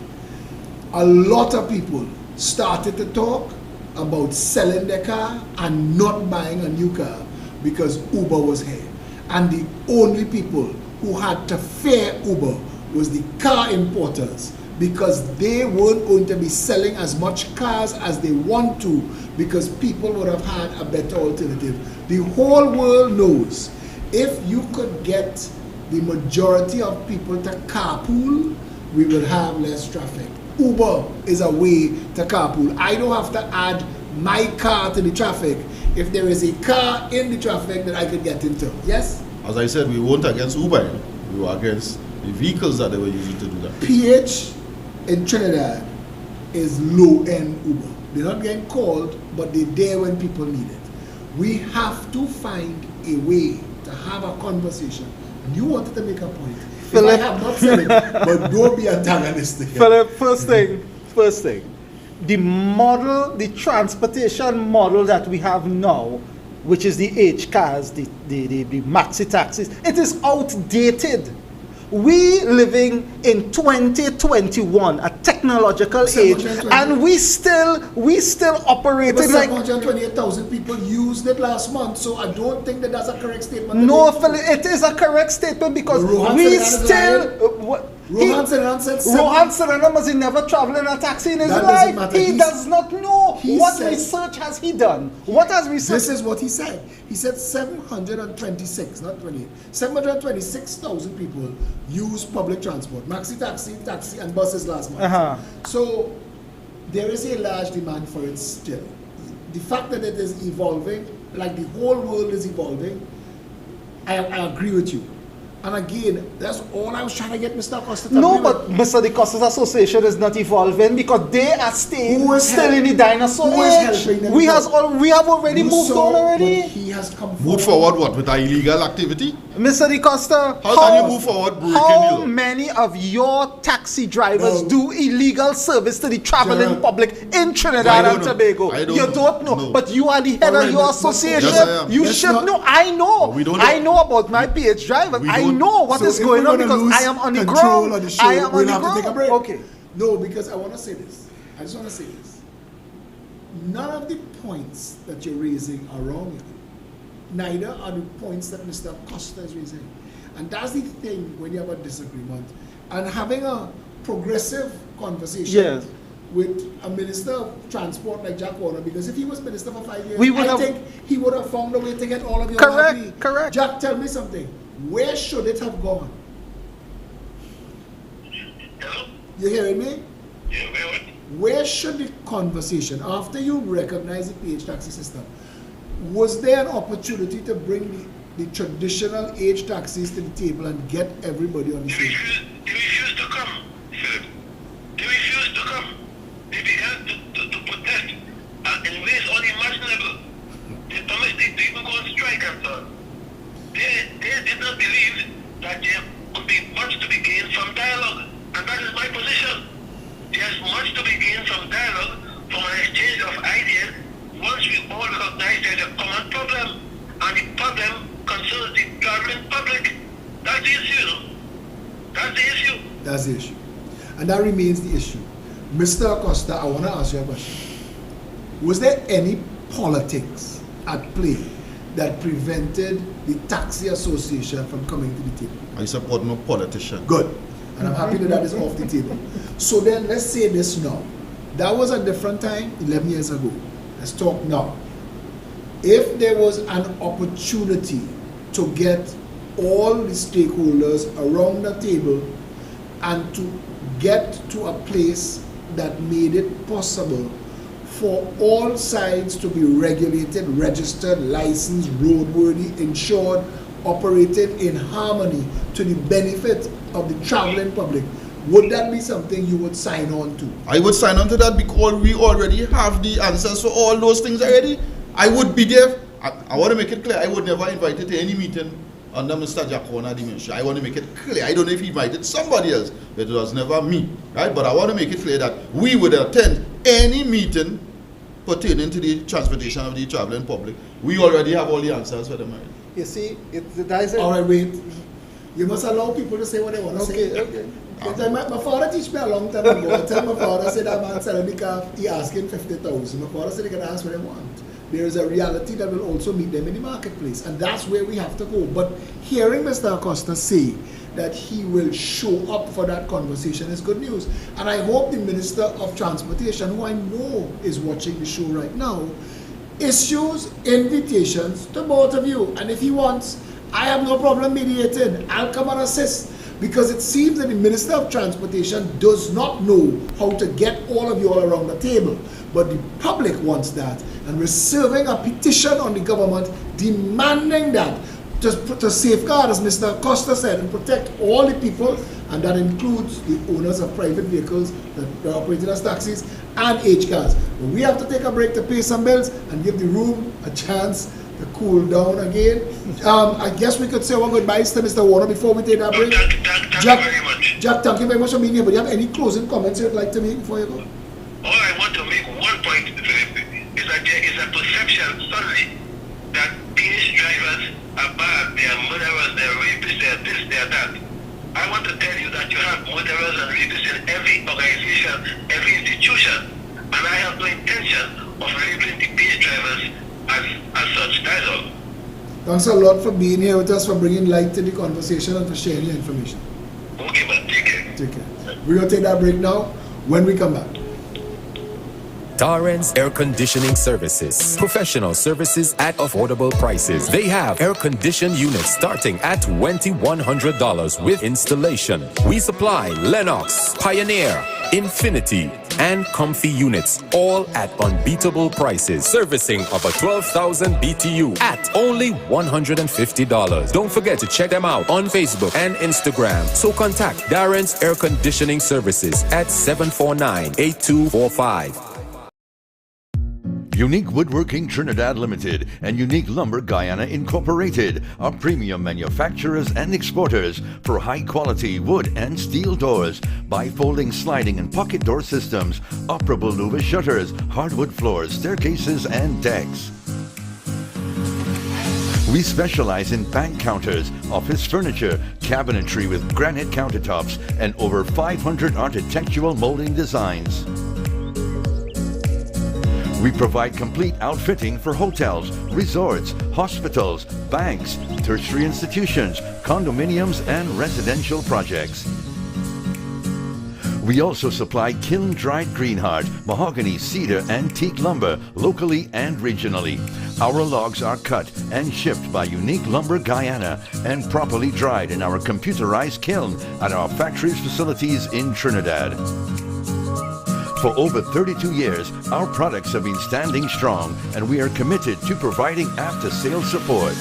A lot of people started to talk about selling their car and not buying a new car because Uber was here. And the only people who had to fear Uber was the car importers, because they weren't going to be selling as much cars as they want to, because people would have had a better alternative. The whole world knows if you could get the majority of people to carpool, we will have less traffic. Uber is a way to carpool. I don't have to add my car to the traffic if there is a car in the traffic that I could get into. Yes? As I said, we weren't against Uber. You know. We were against the vehicles that they were using to do that. PH in Trinidad is low-end Uber. They're not getting called, but they're there when people need it. We have to find a way to have a conversation. And you wanted to make a point. Philip. I have not said it, but don't be antagonistic. Philip, first thing, the model, the transportation model that we have now, which is the H cars, the maxi taxis, it is outdated. We living in 2021, a technological age, and we still operating But like 728,000 people used it last month, so I don't think that that's a correct statement. no, Philip, it is a correct statement because Rohan we Serrano still. Rohan Serrano said Rohan Serrano must he never travel in a taxi in his That doesn't life. matter. He does not know. What said- research has he done? What has research? This is what he said. He said 726, not 28, 726,000 people use public transport, maxi taxi, and buses last month. So there is a large demand for it still. The fact that it is evolving, like the whole world is evolving, I agree with you. And again, that's all I was trying to get Mr. Acosta to No, agree but with. Mr. De Costa's association is not evolving because they are staying Who is still help- in the dinosaur who is age. helping them? We have already You moved saw on already. what he has come Move forward what? With an illegal activity? Mr. De Costa, How can you move forward breaking how law? many of your taxi drivers No. do illegal service to the traveling Gerald, public in I Trinidad don't and know. Tobago? I don't You know. don't know, No. but you are the head Alright, of your but- association. Yes, I am. You Let's should not- know. I know. We don't know. I know about my PH drivers. We I don't- know what So is if going we're on gonna because lose I am on the control ground. of the show, I am on we'll the have ground. to take a break. Okay. No, because I want to say this. I just want to say this. None of the points that you're raising are wrong. Neither are the points that Mr. Acosta is raising. And that's the thing when you have a disagreement. And having a progressive conversation Yes. with a minister of transport like Jack Warner, because if he was minister for 5 years, We would I have- think he would have found a way to get all of you Correct, happy. correct. Jack, tell me something. Where should it have gone? Hello? You hearing me? Yeah, what? Where should the conversation, after you recognize the PH taxi system, was there an opportunity to bring the traditional age taxis to the table and get everybody on the They same? refuse to come, Philip. They refuse to come. They began to protest in ways unimaginable. They even go on strike and so on. They did not believe that there could be much to be gained from dialogue. And that is my position. There's much to be gained from dialogue, from an exchange of ideas, once we all recognize there's a common problem. And the problem concerns the traveling public. That's the issue. That's the issue. That's the issue. And that remains the issue. Mr. Acosta, I want to ask you a question. Was there any politics at play that prevented the Taxi Association from coming to the table? I support no politician. Good. And I'm happy that that is off the table. So then let's say this now. That was a different time 11 years ago. Let's talk now. If there was an opportunity to get all the stakeholders around the table and to get to a place that made it possible for all sides to be regulated, registered, licensed, roadworthy, insured, operated in harmony to the benefit of the traveling public, would that be something you would sign on to? I would sign on to that because we already have the answers for all those things already. I would be there. I want to make it clear, I would never invite you to any meeting under Mr. Jack Warner dementia. I want to make it clear. I don't know if he invited somebody else, but it was never me, right? But I want to make it clear that we would attend any meeting pertaining to the transportation of the traveling public. We already have all the answers for them already. You see, that is it. All right, wait. You must allow people to say what they want to say. Okay. My father teach me a long time ago. I tell my father, said that man selling the car, he asking 50,000. My father said they can ask what they want. There is a reality that will also meet them in the marketplace, and that's where we have to go. But hearing Mr. Acosta say that he will show up for that conversation is good news. And I hope the Minister of Transportation, who I know is watching the show right now, issues invitations to both of you. And if he wants, I have no problem mediating. I'll come and assist. Because it seems that the Minister of Transportation does not know how to get all of you all around the table. But the public wants that. And we're serving a petition on the government demanding that to safeguard, as Mr. Acosta said, and protect all the people, and that includes the owners of private vehicles that are operating as taxis and H cars. But we have to take a break to pay some bills and give the room a chance to cool down again. I guess we could say our goodbyes to Mr. Warner before we take that break. Thank you very much. Jack, thank you very much for being here. But do you have any closing comments you'd like to make before you go? All I want to make one point, Philip, is that there is a perception suddenly that PH drivers are bad, they are murderers, they are rapists, they are this, they are that. I want to tell you that you have murderers and rapists in every organization, every institution, and I have no intention of labeling the PH drivers as such. That's all. Thanks a lot for being here with us, for bringing light to the conversation and for sharing your information. Okay, man, take care. Take care. We're going to take that break now. When we come back. Darren's Air Conditioning Services. Professional services at affordable prices. They have air-conditioned units starting at $2,100 with installation. We supply Lennox, Pioneer, Infinity, and Comfy units, all at unbeatable prices. Servicing of a 12,000 BTU at only $150. Don't forget to check them out on Facebook and Instagram. So contact Darren's Air Conditioning Services at 749-8245. Unique Woodworking Trinidad Limited and Unique Lumber Guyana Incorporated are premium manufacturers and exporters for high-quality wood and steel doors, bifolding sliding and pocket door systems, operable louver shutters, hardwood floors, staircases, and decks. We specialize in bank counters, office furniture, cabinetry with granite countertops, and over 500 architectural molding designs. We provide complete outfitting for hotels, resorts, hospitals, banks, tertiary institutions, condominiums, and residential projects. We also supply kiln-dried greenheart, mahogany, cedar, and teak lumber locally and regionally. Our logs are cut and shipped by Unique Lumber Guyana and properly dried in our computerized kiln at our factory's facilities in Trinidad. For over 32 years, our products have been standing strong, and we are committed to providing after-sales support.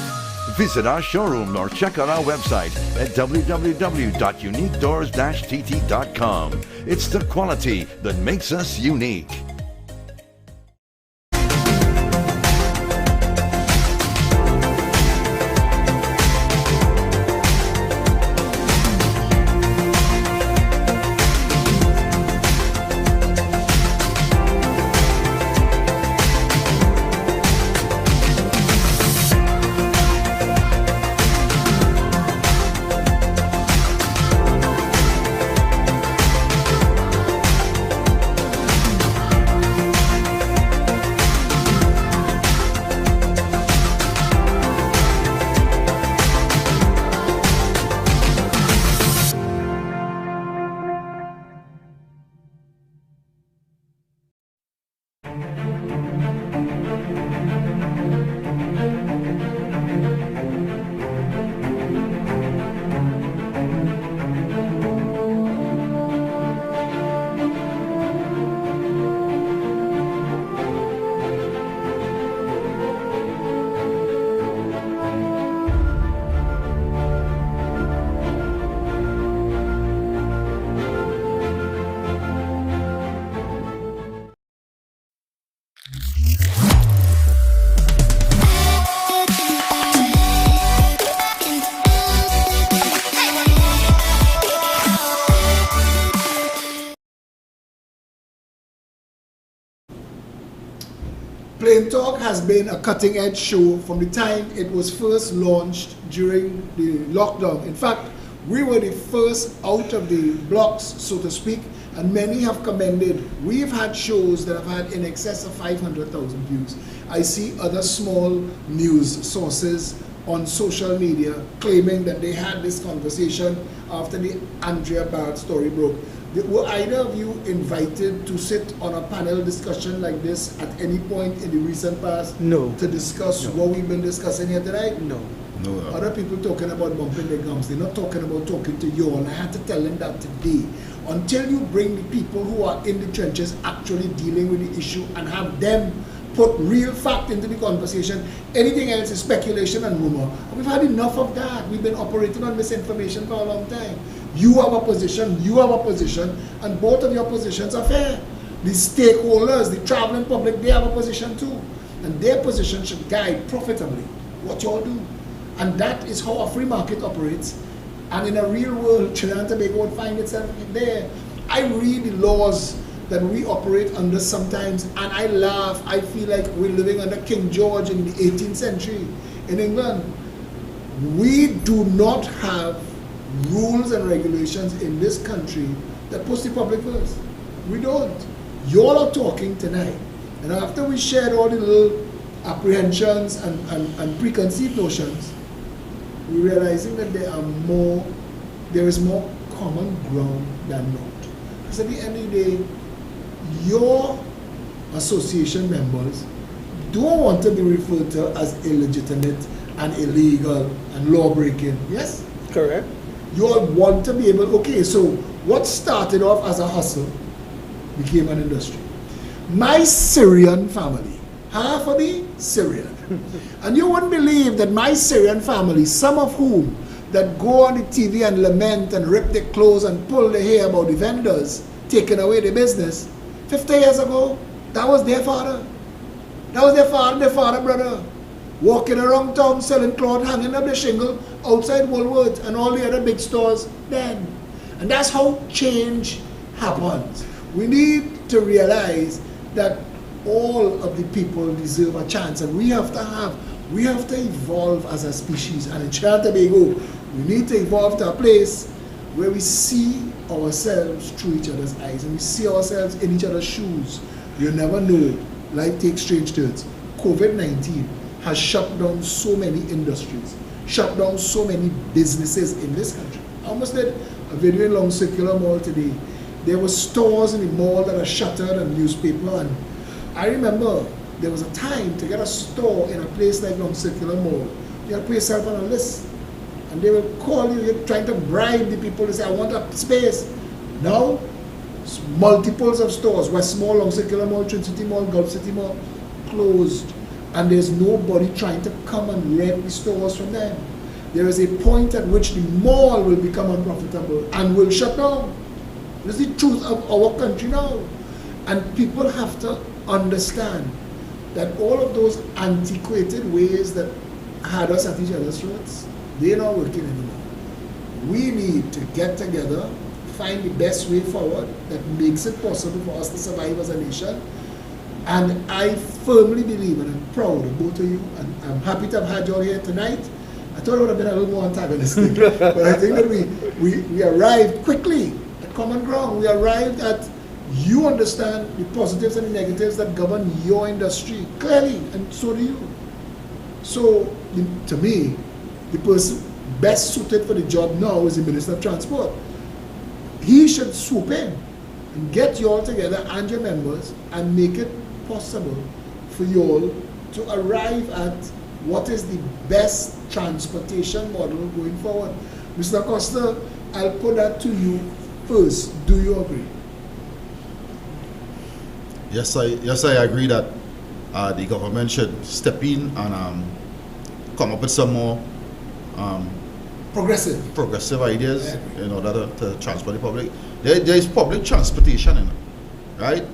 Visit our showroom or check out our website at www.uniquedoors-tt.com. It's the quality that makes us unique. Plain Talk has been a cutting-edge show from the time it was first launched during the lockdown. In fact, we were the first out of the blocks, so to speak, and many have commended. We've had shows that have had in excess of 500,000 views. I see other small news sources on social media claiming that they had this conversation after the Andrea Barrett story broke. Were either of you invited to sit on a panel discussion like this at any point in the recent past? No. To discuss what we've been discussing here tonight? No. No. Other people talking about bumping their gums. They're not talking about talking to you, and I had to tell them that today. Until you bring the people who are in the trenches actually dealing with the issue and have them put real fact into the conversation, anything else is speculation and rumor. And we've had enough of that. We've been operating on misinformation for a long time. You have a position, you have a position, and both of your positions are fair. The stakeholders, the traveling public, they have a position too. And their position should guide profitably what you all do. And that is how a free market operates. And in a real world, Trinidad and Tobago would find itself there. I read the laws that we operate under sometimes, and I laugh. I feel like we're living under King George in the 18th century in England. We do not have rules and regulations in this country that puts the public first. We don't. You all are talking tonight, and after we shared all the little apprehensions and preconceived notions, we're realizing that there is more common ground than not. Because at the end of the day, your association members don't want to be referred to as illegitimate and illegal and law-breaking. Yes? Correct. You all want to be able, okay, so what started off as a hustle became an industry. My Syrian family, half of me Syrian. And you wouldn't believe that my Syrian family, some of whom that go on the TV and lament and rip their clothes and pull their hair about the vendors taking away their business, 50 years ago, that was their father. That was their father, brother. Walking around town selling cloth, hanging up the shingle outside Woolworths and all the other big stores then. And that's how change happens. We need to realize that all of the people deserve a chance, and we have to evolve as a species. And in Trinidad and Tobago, we need to evolve to a place where we see ourselves through each other's eyes and we see ourselves in each other's shoes. You never know. Life takes strange turns. COVID-19 has shut down so many industries, shut down so many businesses in this country. I almost did a video in Long Circular Mall today. There were stores in the mall that are shuttered and newspaper, and I remember there was a time to get a store in a place like Long Circular Mall. You had to put yourself on a list, and they will call you, you're trying to bribe the people to say, I want a space. Now, multiples of stores, West Mall, Long Circular Mall, Trinity Mall, Gulf City Mall, closed. And there's nobody trying to come and rent the stores from them. There is a point at which the mall will become unprofitable and will shut down. This is the truth of our country now. And people have to understand that all of those antiquated ways that had us at each other's throats, they're not working anymore. We need to get together, find the best way forward that makes it possible for us to survive as a nation. And I firmly believe, and I'm proud of both of you, and I'm happy to have had you all here tonight. I thought it would have been a little more antagonistic, but I think that we arrived quickly at common ground. We arrived at, you understand the positives and the negatives that govern your industry clearly, and so do you. So, to me, the person best suited for the job now is the Minister of Transport. He should swoop in and get you all together and your members and make it possible for you all to arrive at what is the best transportation model going forward. Mr. Costa, I'll put that to you first. Do you agree? Yes, I agree that the government should step in and come up with some more progressive ideas in order to transport the public. There is public transportation in it, right?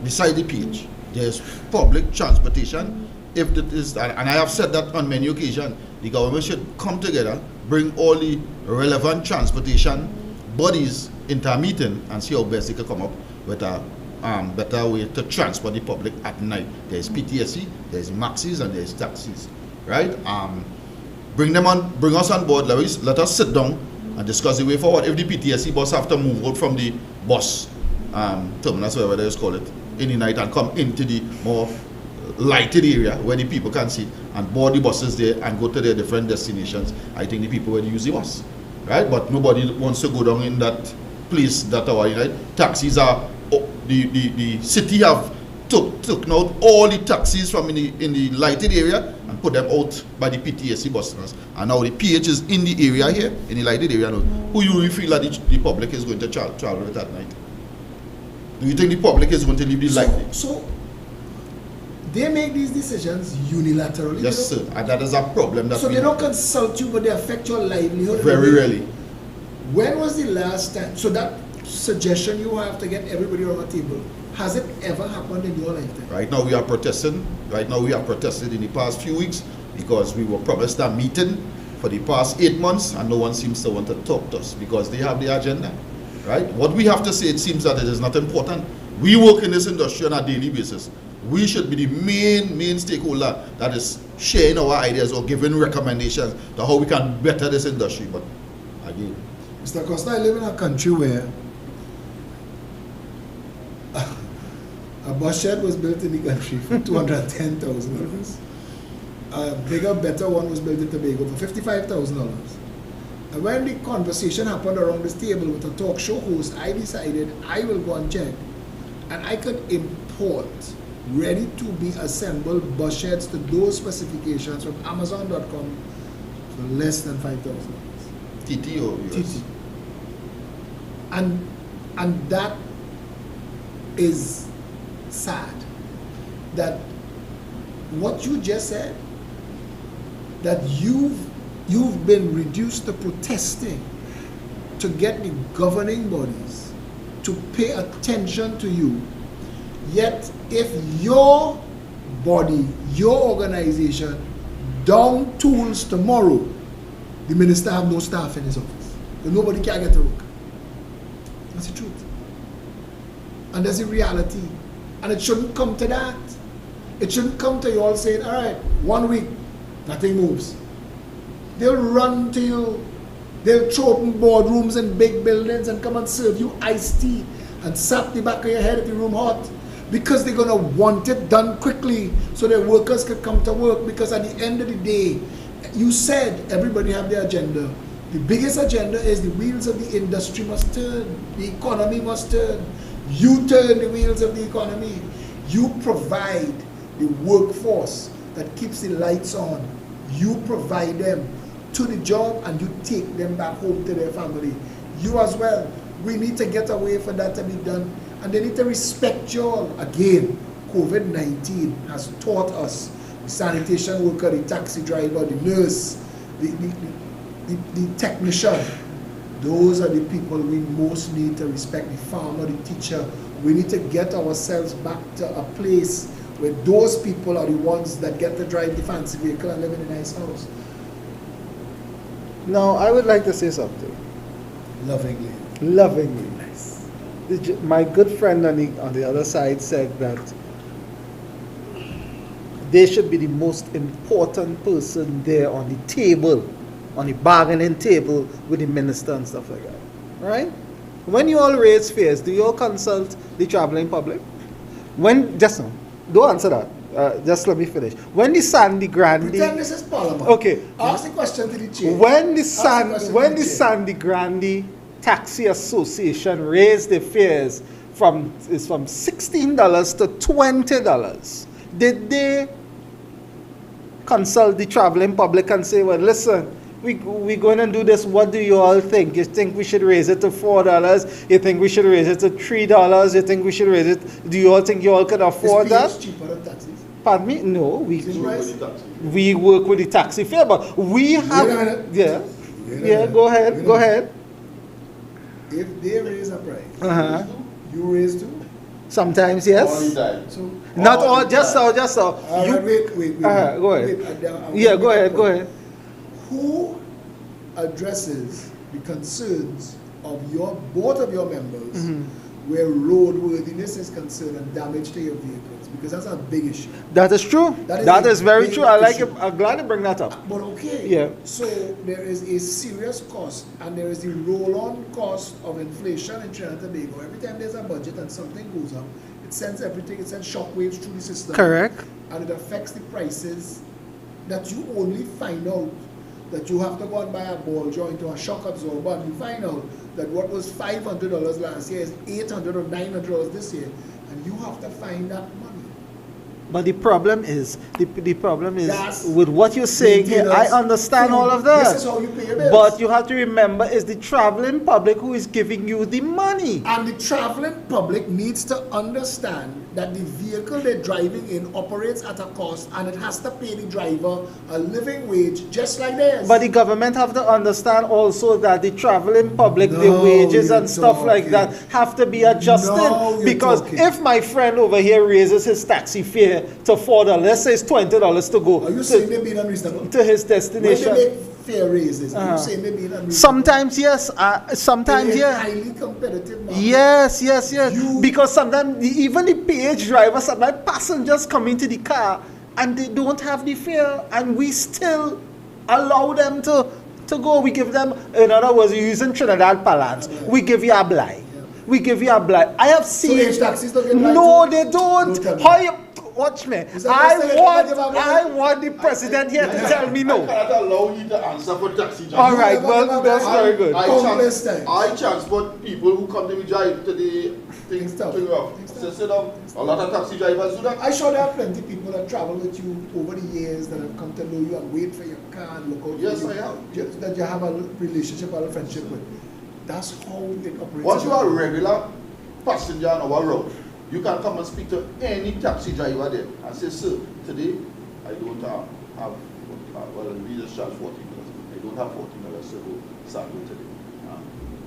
Beside the PH, there is public transportation. If it is, and I have said that on many occasions, the government should come together, bring all the relevant transportation bodies into a meeting and see how best they can come up with a better way to transport the public at night. There is PTSC, there is maxis, and there is taxis, right? Bring us on board, let us sit down and discuss the way forward. If the PTSC bus have to move out from the bus terminus, whatever they call it, in the night and come into the more lighted area where the people can see and board the buses there and go to their different destinations, I think the people will use the bus, right? But nobody wants to go down in that place that hour, right? Taxis are, the city have took out all the taxis from in the lighted area and put them out by the PTSC buses. And now the PH is in the area here, in the lighted area now. Who you really feel that the public is going to travel with at night? Do you think the public is going to leave the light? So they make these decisions unilaterally? Yes, sir. And that is a problem. That so they don't consult you, but they affect your livelihood? Very rarely. When was the last time? So that suggestion you have to get everybody around the table, has it ever happened in your lifetime? Right now we are protesting. Right now we have protested in the past few weeks because we were promised a meeting for the past 8 months and no one seems to want to talk to us because they have the agenda. Right? What we have to say, it seems that it is not important. We work in this industry on a daily basis. We should be the main stakeholder that is sharing our ideas or giving recommendations to how we can better this industry. But again, Mr. Costa, I live in a country where a bus shed was built in the country for $210,000. A bigger, better one was built in Tobago for $55,000. And when the conversation happened around this table with a talk show host, I decided I will go and check. and I could import ready to be assembled bus sheds to those specifications from Amazon.com for less than $5,000. TT or US? TT. And that is sad. That what you just said, that you've been reduced to protesting to get the governing bodies to pay attention to you. Yet if your body, your organization down tools tomorrow, the minister have no staff in his office. Nobody can get to work. That's the truth. And that's the reality. And it shouldn't come to that. It shouldn't come to you all saying, all right, 1 week, nothing moves. They'll run to you. They'll throw open boardrooms in big buildings and come and serve you iced tea and sap the back of your head if the room hot. Because they're going to want it done quickly so their workers can come to work. Because at the end of the day, you said everybody have their agenda. The biggest agenda is the wheels of the industry must turn. The economy must turn. You turn the wheels of the economy. You provide the workforce that keeps the lights on. You provide them to the job and you take them back home to their family. You as well. We need to get away for that to be done. And they need to respect you all. Again, COVID-19 has taught us, the sanitation worker, the taxi driver, the nurse, the technician, those are the people we most need to respect, the farmer, the teacher. We need to get ourselves back to a place where those people are the ones that get to drive the fancy vehicle and live in a nice house. Now, I would like to say something. Lovingly. Lovingly. Nice. My good friend on the other side said that they should be the most important person there on the table, on the bargaining table with the minister and stuff like that. Right? When you all raise fares, do you all consult the traveling public? Don't answer that. Just let me finish. When the Sandy Grande... Pretend this is Parliament. Okay. Ask the question to the chair. When the Sandy Grande Taxi Association raised the fares from $16 to $20, did they consult the traveling public and say, well, listen, we're going to do this, what do you all think? You think we should raise it to $4? You think we should raise it to $3? You think we should raise it? Do you all think you all can afford that? Is cheaper than taxis? Pardon me? No, we work with the taxi fare, but we have... Go ahead. If they raise a price, you raise too? Sometimes, yes. All the time. So, Not all, just so. wait. Go ahead. Go ahead. Who addresses the concerns of both of your members where roadworthiness is concerned and damage to your vehicles? Because that's a big issue. That is true. That is very true. I like it. I'm glad you bring that up. But okay. Yeah. So there is a serious cost, and there is the roll-on cost of inflation in Trinidad and Tobago. Every time there's a budget and something goes up, it sends everything. It sends shockwaves through the system. Correct. And it affects the prices that you only find out that you have to go and buy a ball joint or a shock absorber, and you find out that what was $500 last year is $800 or $900 this year, and you have to find that money. But the problem is, Yes. with what you're saying here, I understand all of that. This is how you pay your bills. But you have to remember, it's the traveling public who is giving you the money. And the traveling public needs to understand that the vehicle they're driving in operates at a cost, and it has to pay the driver a living wage just like theirs. But the government have to understand also that the traveling public, the wages and stuff like that have to be adjusted. Because if my friend over here raises his taxi fare to $4, let's say it's $20 to go. Are you saying they're being unreasonable? To his destination. When they make fare raises, are you saying they're being unreasonable? Sometimes yes, sometimes in a yeah. highly competitive market. Yes. Because sometimes even the PH drivers, sometimes passengers come into the car and they don't have the fare, and we still allow them to go. We give them, in other words, you're using Trinidad parlance, we give you a blind. We give you a blind. I have seen... So taxis don't get blind? No, they don't. Don't How you... watch me. Is that the same? I want the president here to tell me I no. cannot allow you to answer for taxi drivers. All right, well, that's very good. I transport people who come to me drive to the things Stuff. A lot of taxi drivers do that. I sure there are plenty of people that travel with you over the years that have come to know you and wait for your car and look out for Yes, you. I have. Just that you have a relationship or a friendship with. That's how it operates. Once you are a regular passenger on our road, you can come and speak to any taxi driver there and say, sir, today I don't have well, we just charge $14. I don't have $14 to go Saturday today.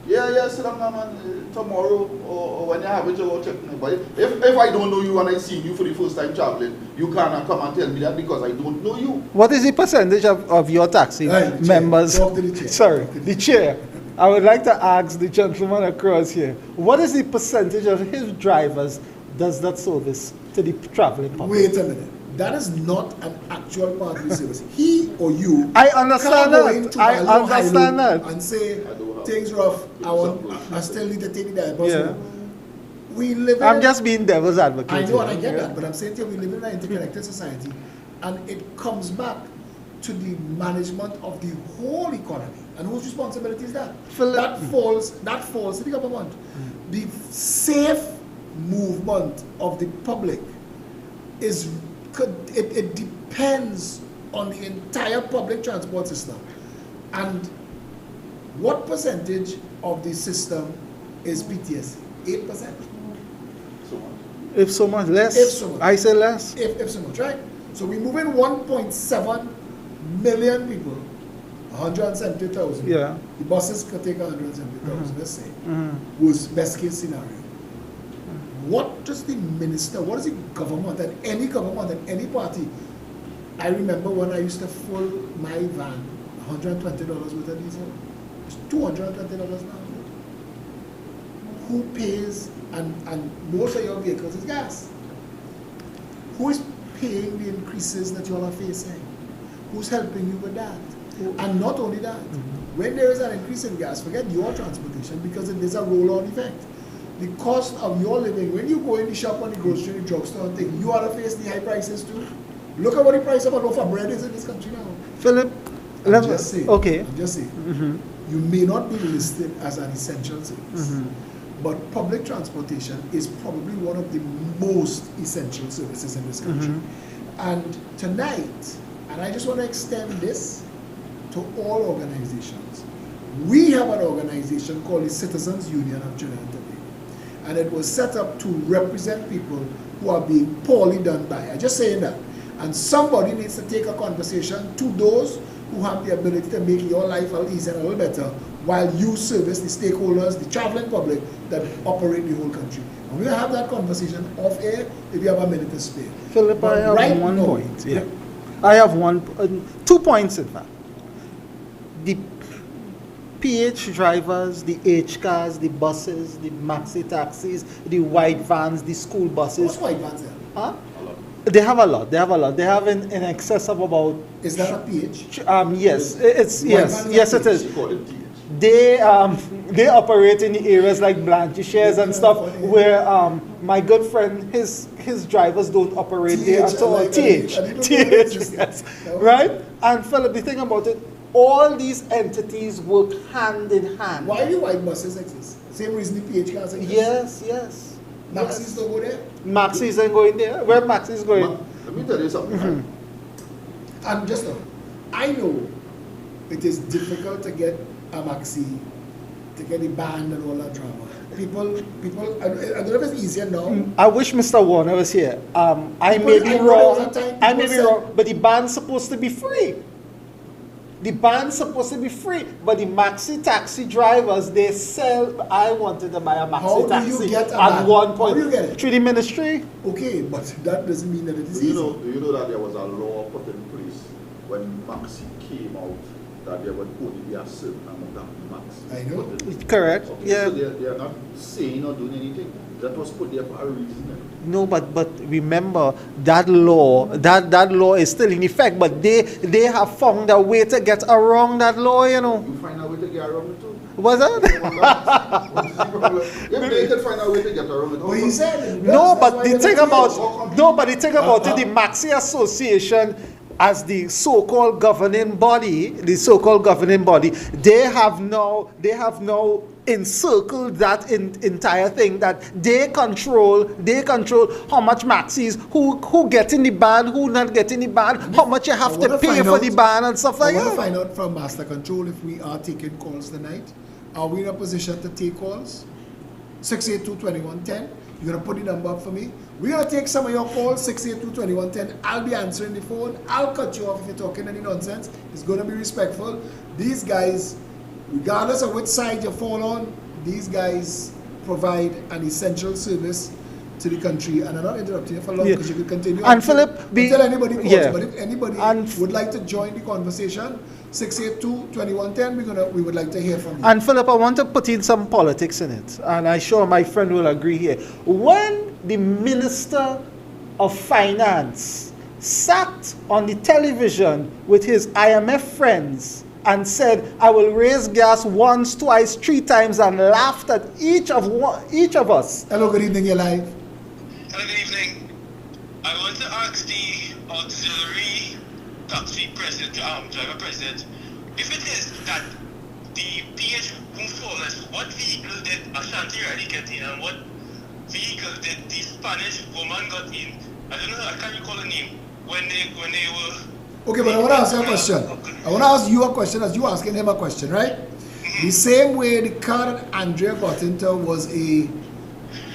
Yeah, sit down, man, tomorrow or when you have it, you'll check me. But if I don't know you and I see you for the first time traveling, you cannot come and tell me that because I don't know you. What is the percentage of your taxi members? Talk to the chair. Sorry, the chair. I would like to ask the gentleman across here, what is the percentage of his drivers does that service to the traveling public? Wait a minute. That is not an actual part of the service. He or you I understand can't go that. into I Malone understand High-Low that. and say things rough. I still need to take the diapers. Yeah. We live in I'm just being devil's advocate. I know and I get Yeah. that, but I'm saying to you, we live in an interconnected society, and it comes back to the management of the whole economy. And whose responsibility is that? That falls to the government. The safe movement of the public it depends on the entire public transport system. And what percentage of the system is PTSD? 8%. If so much less, If so much. I say less. If so much, right? So we move in 1.7 million people, 170,000. Yeah. The buses could take 170,000, let's say, was best case scenario. What does the minister, what does the government and any party? I remember when I used to fill my van, $120 worth of diesel. It's $220 now. Who pays, and most of your vehicles is gas. Who is paying the increases that you all are facing? Who's helping you with that? And not only that, when there is an increase in gas, forget your transportation because it is a roll-on effect. The cost of your living, when you go in the shop or the grocery, the drugstore and thing, you ought to face the high prices too. Look at what the price of a loaf of bread is in this country now. Philip, I'm just saying. Okay. I'm just saying. You may not be listed as an essential service, but public transportation is probably one of the most essential services in this country. And tonight, and I just want to extend this to all organizations. We have an organization called the Citizens Union of Trinidad and Tobago. And it was set up to represent people who are being poorly done by. I'm just saying that. And somebody needs to take a conversation to those who have the ability to make your life a little easier and a little better while you service the stakeholders, the traveling public that operate the whole country. And we'll have that conversation off air if you have a minute to spare. Philip, But I have right one now, point. Yeah. I have 2 points in fact. The PH drivers, the H cars, the buses, the maxi taxis, the white vans, the school buses. What's white vans there? Huh? They have a lot. They have in excess of about. Is that a PH? Yes, it's White yes, vans it are is. They operate in the areas like Blanchishares and stuff where my good friend his drivers don't operate there at all. TH, yes, right? And Philip, the thing about it, all these entities work hand in hand. Why do white buses exist? Same reason the PH cars exist? Yes. Maxis don't go there? Maxis ain't going there. Where Maxis going? Let me tell you something. And just now, I know it is difficult to get a maxi, to get a band and all that drama. People, I don't know if it's easier now. I wish Mr. Warner was here. I may be wrong, but the band's supposed to be free. The band's supposed to be free, but the maxi taxi drivers, they sell. I wanted to buy a maxi taxi How do you get a at band? one point. How do you get it? Through the ministry. Okay, but that doesn't mean that it is Do easy. you know that there was a law put in place when Maxi came out that there would only be a certain amount of Maxi? I know. Correct. Okay, Yeah. so they are not saying or doing anything. That was put there for a reason. No, but remember that law is still in effect. But they have found a way to get around that law. You know. You find a way to get around it too. Was it? They can find a way to get around it. But he said No, that's but why the they're thing not about here. it, the Maxi Association, as the so-called governing body, they have now encircled that entire thing, that they control how much maxis, who get in the band, who not get in the band, how much you have to pay for the band and stuff like I want that. to find out from Master Control if we are taking calls tonight. Are we in a position to take calls? 682-2110. You're going to put the number up for me. We're going to take some of your calls, 682-2110. I'll be answering the phone. I'll cut you off if you're talking any nonsense. It's going to be respectful. These guys, regardless of which side you fall on, these guys provide an essential service to the country. And I'm not interrupting you for long because you could continue. And Philip, until anybody calls. yeah. But if anybody would like to join the conversation, 682-2110, we would like to hear from you. And Philip, I want to put in some politics in it, and I'm sure my friend will agree here. When the Minister of Finance sat on the television with his IMF friends and said, I will raise gas once, twice, 3 times, and laughed at each of us. Hello, good evening, you're live. Hello, good evening. I want to ask the auxiliary taxi president, driver president, if it is that the PH informers, what vehicle did Ashanti Riley get in and what vehicle did the Spanish woman got in? I don't know, I can't recall the name. When they were... Okay, but I want to ask you a question. I want to ask you a question as you asking him a question, right? The same way the car that Andrea got into was a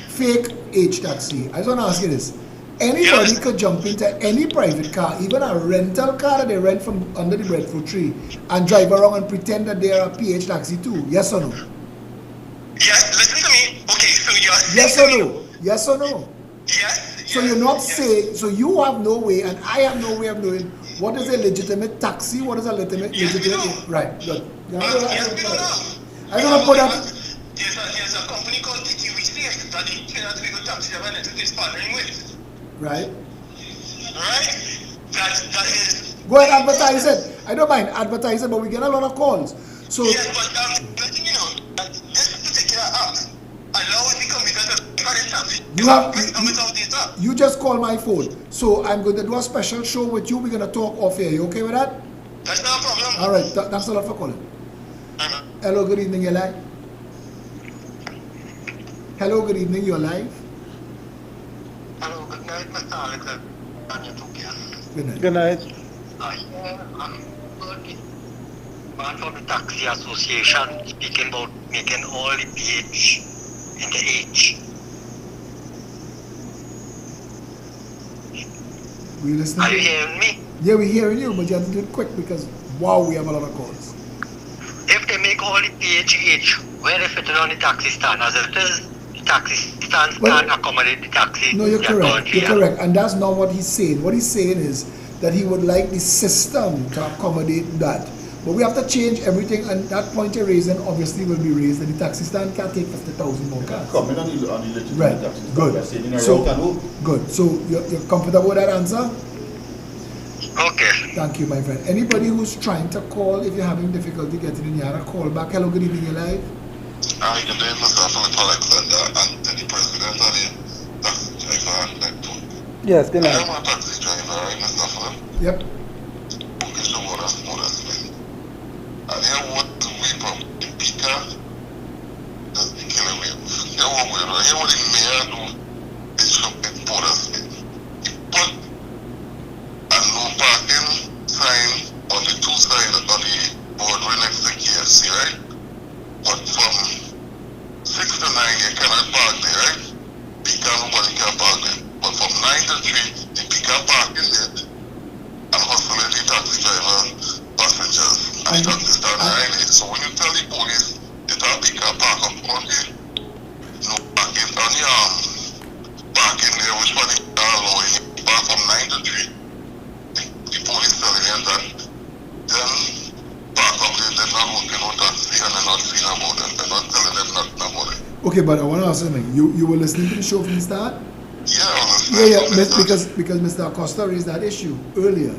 fake H taxi. I just want to ask you this. Anybody could jump into any private car, even a rental car that they rent from under the breadfruit tree, and drive around and pretend that they're a PH taxi too. Yes or no? Yes, listen to me. Okay, so you're saying Yes or no? Yes or no? Yes. So you're not saying, so you have no way and I have no way of knowing what is a legitimate taxi, what is a legitimate, Yes, we do. right, good. Yes, we don't know. I don't want to put that, There's a company called TQV6 that the Trinidad Tobago Taxi Driver Network is partnering with. right? Right? That is... Go ahead, advertise it. I don't mind, advertise it, but we get a lot of calls. So, Yes, but letting you know that this particular app allows the computer to carry taxi. Without data. you just call my phone. So I'm going to do a special show with you. We're going to talk off air. You okay with that? That's no problem. All right, thanks a lot for calling. Hello, good evening, you're live. Hello, good evening, you're live. Hello, good night, Mr. Alex. Good night. Good night. Man from the Taxi Association speaking about making all the PH in the H. We listening? Are you hearing me? Yeah, we're hearing you, but you have to do it quick because, wow, we have a lot of calls. If they make all the PH, where they fit it on the taxi stand? As it is, the taxi stand can't accommodate the taxi. No, you're correct. You're correct. And that's not what he's saying. What he's saying is that he would like the system to accommodate that. But we have to change everything, and that point you're raising obviously will be raised, and the taxi stand can't take 50,000 more cars. Coming on the legitimate Right, taxi stand, good. they're sitting around So, and good. So you're comfortable with that answer? Okay. Thank you, my friend. Anybody who's trying to call, if you're having difficulty getting in, you have a call back. Hello, good evening, you're live. I can name myself Philip Alexander and the president of the taxi driver network. Yes, good I night. am a taxi driver, right, Mr. Philip? Yep. Okay, so what else? And here what do we from the Peter? That's the killer way. Here what we do, here what the mayor do is from the border state. He put a no parking sign on the 2 sides on the board right next to KFC, right? But from 6 to 9 you cannot park there, right? Because nobody can park there. But from 9 to 3 the Peter parking there and hustling the taxi driver passengers. And the taxi stand behind it. So when you tell the police the taxi can park up on the no parking on the parking there, which one they are allowing you park from 9 to 3. The police telling them that then park up there, they're not working on taxi and they're not seeing about them. They're not telling them nothing about it. Okay, but I want to ask something. You were listening to the show from the start? Yeah, I was listening. Because Mr. Acosta raised that issue earlier,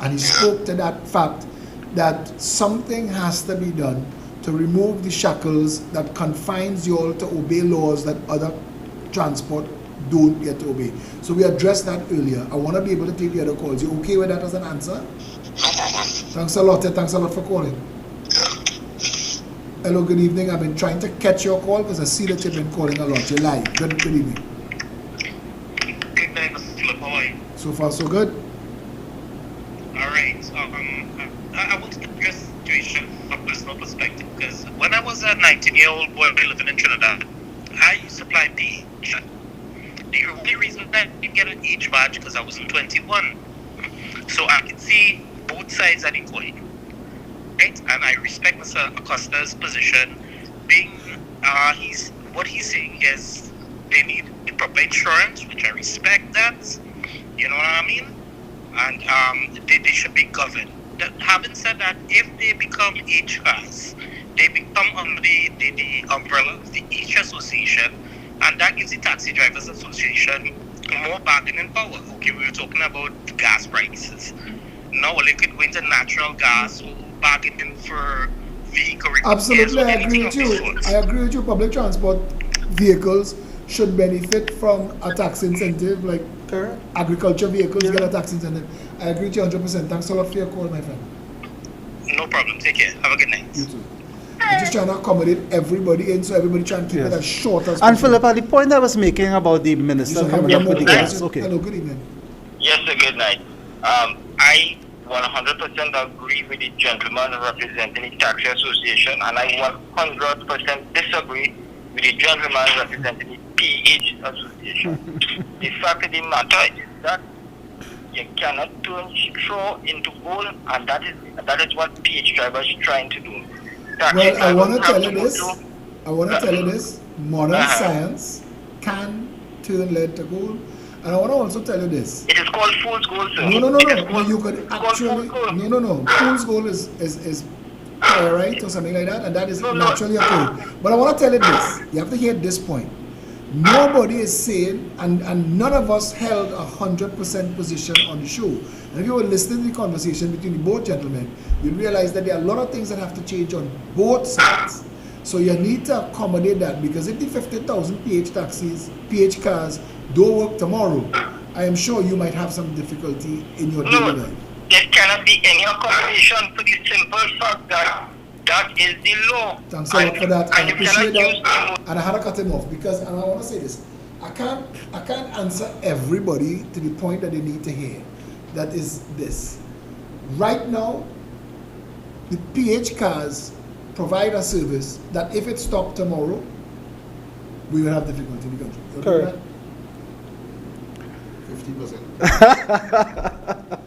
and he spoke to that fact that something has to be done to remove the shackles that confines you all to obey laws that other transport don't get to obey. So we addressed that earlier. I want to be able to take the other calls. You okay with that as an answer? Thanks a lot. Thanks a lot for calling. Hello, good evening. I've been trying to catch your call because I see that you've been calling a lot. You're live. Good evening. Good night, Mr. Philip. How are you? So far, so good. All right. I want to address the situation from a personal perspective because when I was a 19-year-old boy living in Trinidad, I supplied PH. The only reason I didn't get an H badge because I wasn't 21. So I can see both sides of the coin. Right? And I respect Mr. Acosta's position. Being, what he's saying is they need the proper insurance, which I respect that. You know what I mean? And they should be governed. Having said that, if they become H cars, they become under the umbrella of the H Association, and that gives the Taxi Drivers Association more bargaining power. Okay, we were talking about gas prices. Now they could go into natural gas or bargaining for vehicle repairs. Absolutely, I agree with you. I agree with you. Public transport vehicles should benefit from a tax incentive, like agriculture vehicles get a tax incentive. I agree with you 100%. Thanks a lot for your call, my friend. No problem. Take care. Have a good night. You too. I'm just trying to accommodate everybody in, so everybody trying to keep it as short as possible. And Philip, the point I was making about the minister coming up with the gas. Okay. Hello, good evening. Yes, sir, good night. I 100% agree with the gentleman representing the Taxi Association, and I 100% disagree with the gentleman representing the PH Association. The fact of the matter is that you cannot turn straw into gold, and that is what PH drivers are trying to do. Well, I want to tell you this. Modern science can turn lead to gold. And I want to also tell you this. It is called fool's gold, sir. No. You could actually... No. Fool's gold is pyrite or something like that, and that is naturally okay. But I want to tell you this. You have to hear this point. Nobody is saying, and none of us held 100% position on the show. And if you were listening to the conversation between the both gentlemen, you'll realize that there are a lot of things that have to change on both sides. So you need to accommodate that, because if the 50,000 PH cars don't work tomorrow, I am sure you might have some difficulty in your daily life. There cannot be any accommodation for the simple fact that that is the law. Thanks a lot for that. I appreciate that. And I had to cut him off because, and I want to say this, I can't answer everybody to the point that they need to hear. That is this. Right now, the PH cars provide a service that if it stopped tomorrow, we will have difficulty in the country. Correct. 50%.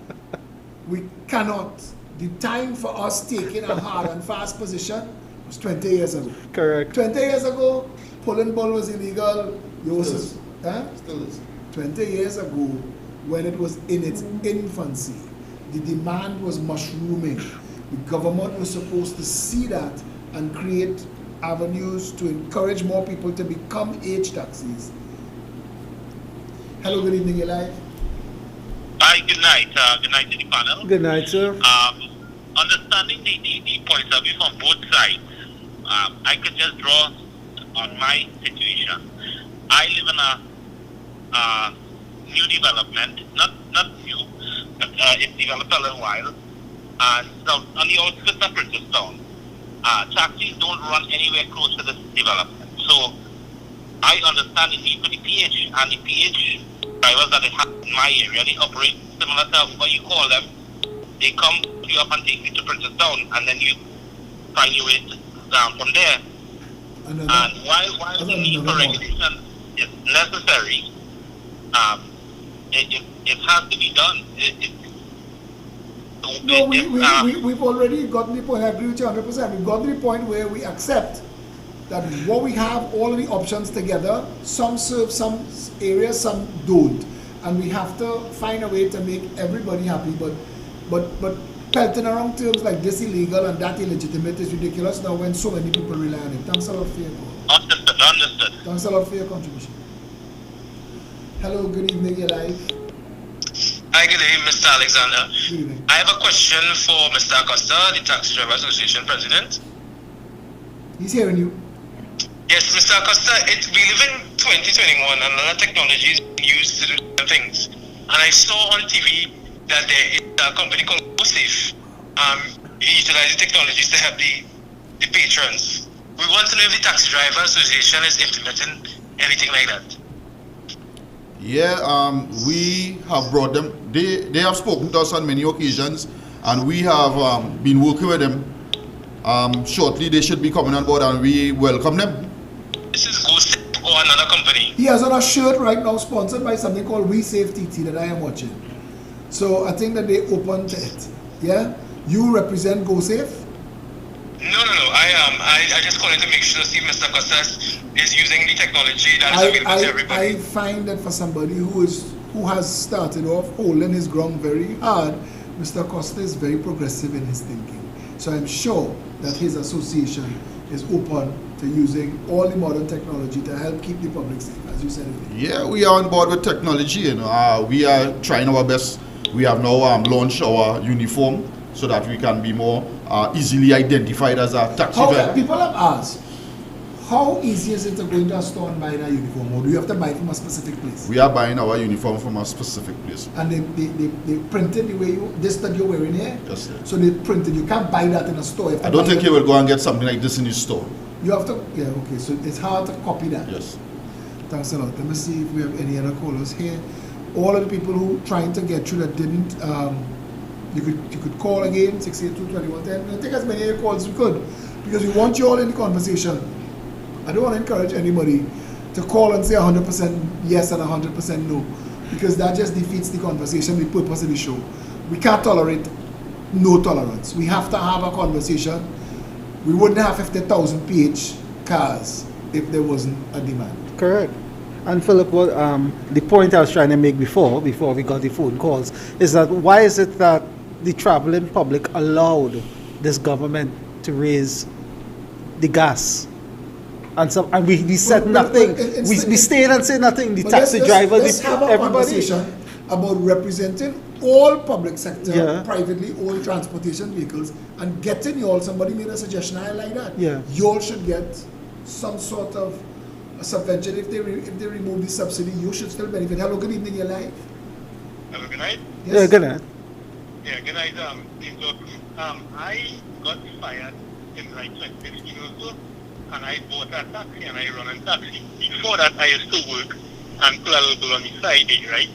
We cannot. The time for us taking a hard and fast position was 20 years ago. Correct. 20 years ago, pulling bull was illegal. Still is. 20 years ago, when it was in its infancy, the demand was mushrooming. The government was supposed to see that and create avenues to encourage more people to become H taxis. Hello, good evening, you're live. Hi, good night. Good night to the panel. Good night, sir. Understanding the points of view from both sides, I could just draw on my situation. I live in a new development, not new, but it's developed a little while, and so on the outskirts of Bridgetown. Taxis don't run anywhere close to this development. So I understand the need for the PH, and the PH drivers that they have in my area, they operate similar to what you call them. They come you up and take you to Bridgetown, and then you find your way down from there. And while the need for regulation is necessary, it has to be done. We've already gotten the point. I agree with you 100%. We've gotten to the point where we accept that what we have, all of the options together, some serve some areas, some don't. And we have to find a way to make everybody happy. But pelting around terms like this illegal and that illegitimate is ridiculous now when so many people rely on it. Thanks a lot for your call. Understood. Thanks a lot for your contribution. Hello, good evening, you're live. Hi, good evening, Mr. Alexander. Good evening. I have a question for Mr. Acosta, the Taxi Driver Association President. He's hearing you. Yes, Mr. Acosta, we live in 2021 and a lot of technology is used to do different things. And I saw on TV that there is a company called GoSafe. Utilizing technologies to help the patrons. We want to know if the Taxi Driver Association is implementing anything like that. Yeah, we have brought them. They have spoken to us on many occasions, and we have been working with them. Shortly, they should be coming on board, and we welcome them. This is GoSafe or another company. He has on a shirt right now sponsored by something called We Save TT that I am watching. So I think that they open to it. Yeah? You represent GoSafe? No. I just calling to make sure to see if Mr. Acosta is using the technology that is available to everybody. I find that for somebody who has started off holding his ground very hard, Mr. Acosta is very progressive in his thinking. So I'm sure that his association is open to using all the modern technology to help keep the public safe, as you said. Yeah, we are on board with technology. You know, we are trying our best. We have now launched our uniform so that we can be more easily identified as a taxi driver. People have asked, how easy is it to go into a store and buy that uniform, or do you have to buy it from a specific place? We are buying our uniform from a specific place. And they printed the way this that you're wearing here? Yes, sir. So they printed, you can't buy that in a store. I don't think you will go and get something like this in your store. You have to, yeah, okay, so it's hard to copy that. Yes. Thanks a lot. Let me see if we have any other callers here. All of the people who trying to get through that didn't, you could call again, 682-2110, and take as many calls as we could, because we want you all in the conversation. I don't want to encourage anybody to call and say 100% yes and 100% no, because that just defeats the conversation, the purpose of the show. We can't tolerate no tolerance. We have to have a conversation. We wouldn't have 50,000 PH cars if there wasn't a demand. Correct. And Philip, the point I was trying to make before we got the phone calls, is that why is it that the traveling public allowed this government to raise the gas? And we said nothing. We stayed and said nothing. The taxi drivers, let's have a conversation about representing all public sector, privately owned transportation vehicles, and getting you all. Somebody made a suggestion. I like that. Yeah. You all should get some sort of a subvention. If they remove the subsidy, you should still benefit. Hello, good evening. You're live. Hello, good night. Yes. Yeah, good night. Yeah, good night. I got fired in like 2015 or so, and I bought a taxi and I run a taxi. Before that, I used to work and play a little on the side, right?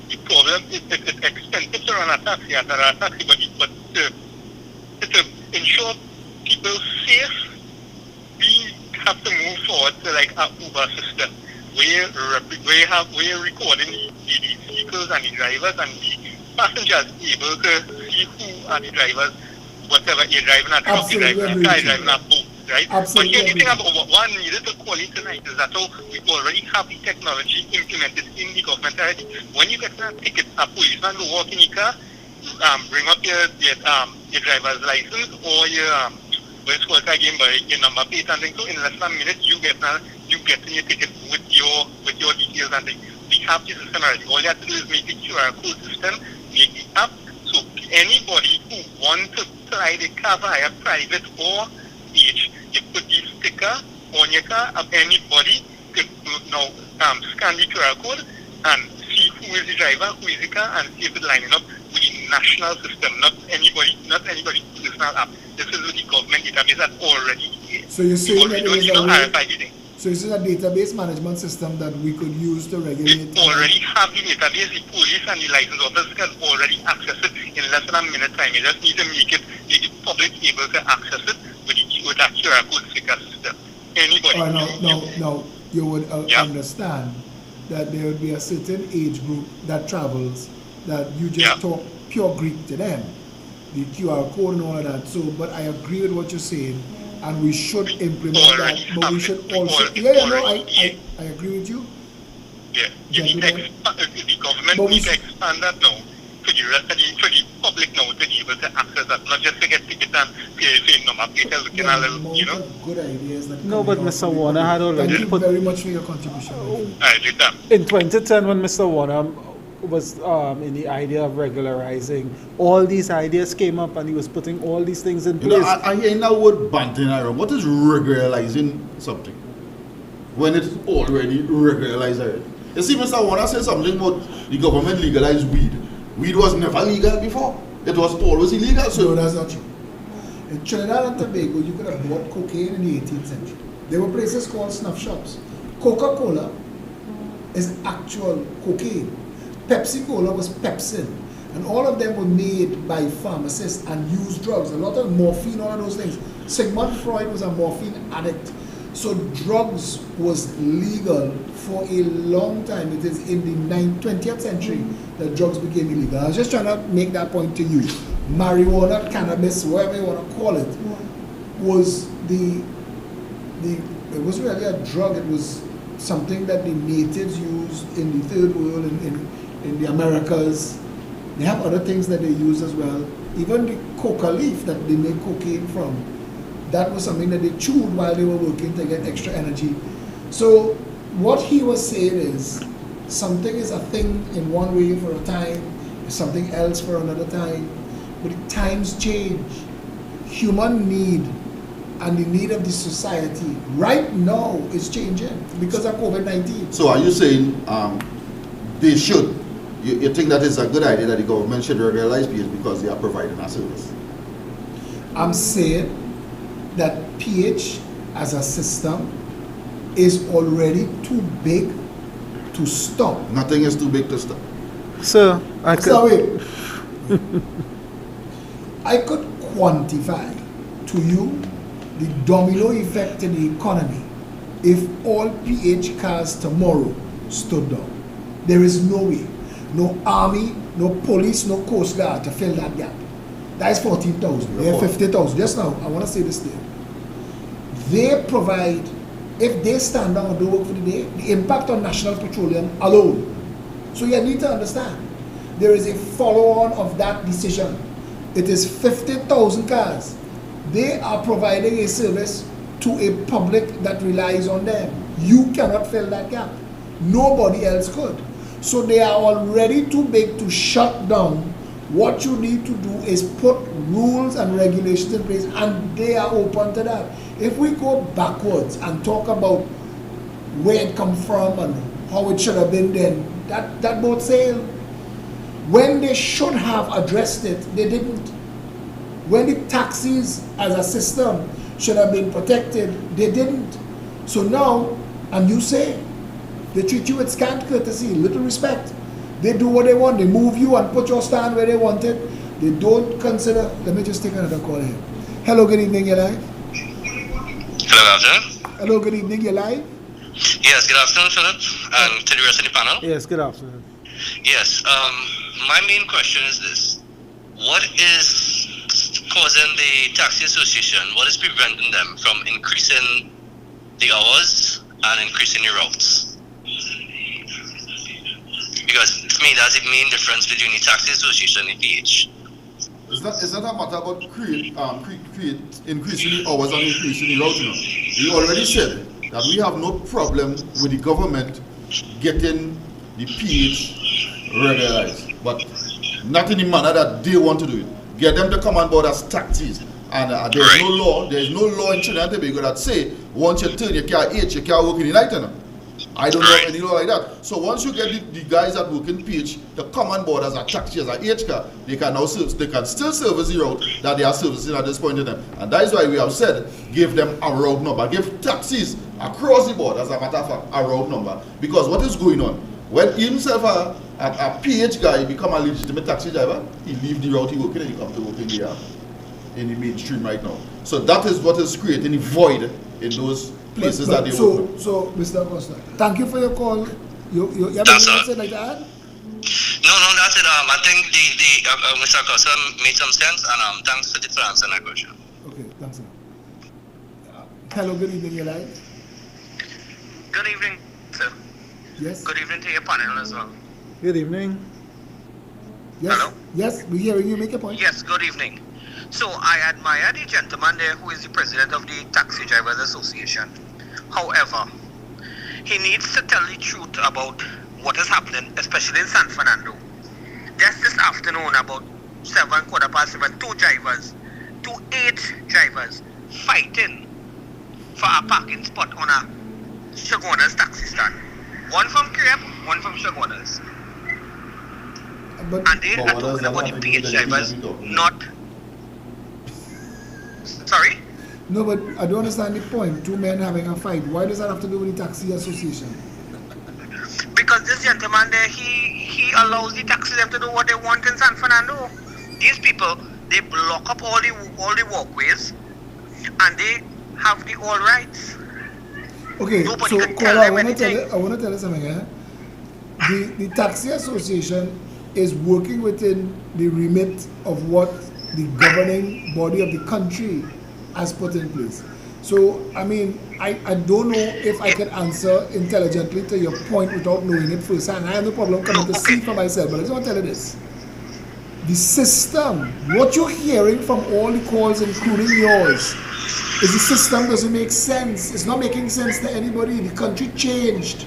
The problem is that it's expensive to run a taxi as a taxi, but to ensure people safe, we have to move forward to like a Uber system where we're recording the vehicles and the drivers, and the passengers able to see who are the drivers, whatever you're driving a truck, you're driving a car, you're driving a boat, right? Absolutely. But here the thing about what one needed to call it tonight is that we already have the technology implemented in the government already. When you get a ticket, a policeman will walk in your car, bring up your driver's license or your what's called again by your number plate and things. So in less than a minute you get in your ticket with your details and things. We have the system already. All you have to do is make the QR code system, make the app, so anybody who wants to fly the car via private or PH, you put the sticker on your car of anybody could now scan the QR code and see who is the driver, who is the car, and see if it's lining up with the national system, not anybody's personal app. This is with the government database that's already here. So you're saying that don't need no RFID thing. So this is a database management system that we could use to regulate. We already have the database. The police and the license officers can already access it in less than a minute time. You just need to make the public able to access it with that QR code sticker system. Anybody. Now you would understand that there would be a certain age group that travels that you just talk pure Greek to them, the QR code and all of that. So, but I agree with what you're saying, and we should implement that. But we should also, I agree with you. Yeah, you need to the government needs to expand that now for the public now to be able to access that, not just to get tickets and pay number plate looking a little, you know. Good ideas that No, but Mr. Warner had already Thank you very much for your contribution. in 2010 when Mr. Warner was in the idea of regularizing. All these ideas came up, and he was putting all these things in You know, place. I hear now word banting around. What is regularizing something when it's already regularized already? You see, Mr. Warner said something about the government legalized weed. Weed was never legal before. It was always illegal. So No, that's not true. In Trinidad and Tobago, you could have bought cocaine in the 18th century. There were places called snuff shops. Coca-Cola is actual cocaine. Pepsi-Cola was Pepsin. And all of them were made by pharmacists and used drugs. A lot of morphine, all of those things. Sigmund Freud was a morphine addict. So drugs was legal for a long time. It is in the 20th century that drugs became illegal. I was just trying to make that point to you. Marijuana, cannabis, whatever you want to call it, was it was really a drug. It was something that the natives used in the third world, in the Americas. They have other things that they use as well. Even the coca leaf that they make cocaine from, that was something that they chewed while they were working to get extra energy. So what he was saying is, something is a thing in one way for a time, something else for another time, but the times change. Human need and the need of the society right now is changing because of COVID-19. So are you saying they should? You think that it's a good idea that the government should regularize PH because they are providing a service? I'm saying that PH as a system is already too big to stop. Nothing is too big to stop. So I could. So wait. I could quantify to you the domino effect in the economy if all PH cars tomorrow stood down. There is no way. No army, no police, no coast guard to fill that gap. That is 14,000. They have 50,000. Just now, I want to say this thing. They provide, if they stand down and do work for the day, the impact on National Petroleum alone. So you need to understand, there is a follow-on of that decision. It is 50,000 cars. They are providing a service to a public that relies on them. You cannot fill that gap. Nobody else could. So they are already too big to shut down. What you need to do is put rules and regulations in place, and they are open to that. If we go backwards and talk about where it come from and how it should have been then, that boat sailed. When they should have addressed it, they didn't. When the taxis as a system should have been protected, they didn't. So now, and you say, they treat you with scant courtesy, little respect. They do what they want. They move you and put your stand where they want it. They don't consider. Let me just take another call here. Hello, good evening, you're live. Hello, good afternoon. Hello, good evening, you're live. Yes, good afternoon, Philip, and to the rest of the panel. Yes, good afternoon. Yes, my main question is this. What is causing the taxi association, what is preventing them from increasing the hours and increasing the routes? Because to me, that's the main difference between the taxi association and PH. Is that a matter about increasing the hours and increasing the route? You know? We already said that we have no problem with the government getting the PH regularized, but not in the manner that they want to do it. Get them to come on board as taxis. And there's no law in Trinidad and Tobago that say once you turn your car 8, you can't work in the night. You know? I don't know any law like that. So once you get the guys that work in PH to come on board as a taxi, as a H car, they can now they can still service the route that they are servicing at this point in time. And that is why we have said give them a route number. Give taxis across the board, as a matter of fact, a route number. Because what is going on? When himself a PH guy become a legitimate taxi driver, he leave the route he work in and he come to work in the mainstream right now. So that is what is creating a void in those places that they work. So, Mr. Acosta, thank you for your call. You have anything to say like that? No, that's it. I think the Mr. Acosta made some sense, and thanks for answering that question. Okay, thanks. Hello, good evening, you're live. Good evening, sir. Yes. Good evening to your panel as well. Good evening. Yes. Hello? Yes, we're hearing you. Make a point. Yes, good evening. So I admire the gentleman there who is the president of the Taxi Drivers Association. However, he needs to tell the truth about what is happening, especially in San Fernando. Just this afternoon, about 7:15, two 8 drivers fighting for a parking spot on a Shagona's taxi stand. One from Crep, one from Shagona's. And they are talking about the PH drivers not... Sorry? No, but I don't understand the point. Two men having a fight. Why does that have to do with the taxi association? Because this gentleman there, he allows the taxi them to do what they want in San Fernando. These people, they block up all the walkways, and they have the all rights. Okay, Nobody so can tell Kola, I them want to anything. tell you something. The taxi association is working within the remit of what the governing body of the country has put in place. So, I mean, I don't know if I can answer intelligently to your point without knowing it firsthand. I have no problem coming to see for myself, but I just want to tell you this. The system, what you're hearing from all the calls, including yours, is the system doesn't make sense. It's not making sense to anybody. The country changed.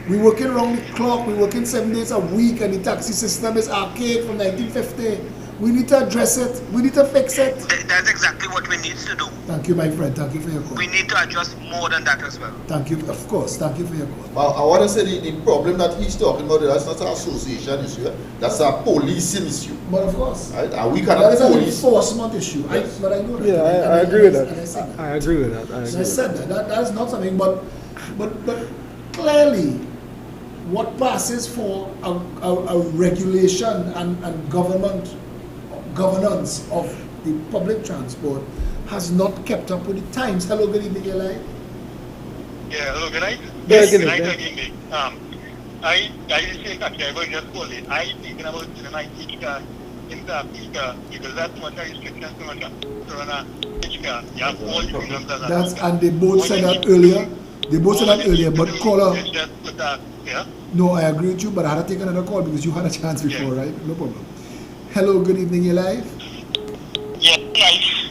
We're working around the clock. We're working 7 days a week, and the taxi system is archaic from 1950. We need to address it. We need to fix it. That's exactly what we need to do. Thank you, my friend. Thank you for your call. We need to address more than that as well. Thank you. Of course. Thank you for your call. Well, I want to say the problem that he's talking about, that's not an association issue. That's a policing issue. But of course. Right? And we cannot That is an police. enforcement issue. Yes. But I know that. Yeah, I agree with that. I agree with that. I said that. That is not something, but clearly, what passes for a regulation and governance of the public transport has not kept up with the times. Hello, good evening, Eli. Yeah, hello, good night. Yes, good night again. I say that I was just call it. I thinking about my teacher in the speaker because that's what I restriction so much. So on a teacher, you have all the freedoms as That's and they both said that earlier. They both said that earlier, but caller. Yeah. No, I agree with you, but I had to take another call because you had a chance before, right? No problem. Hello, good evening, you're live. Yeah, nice.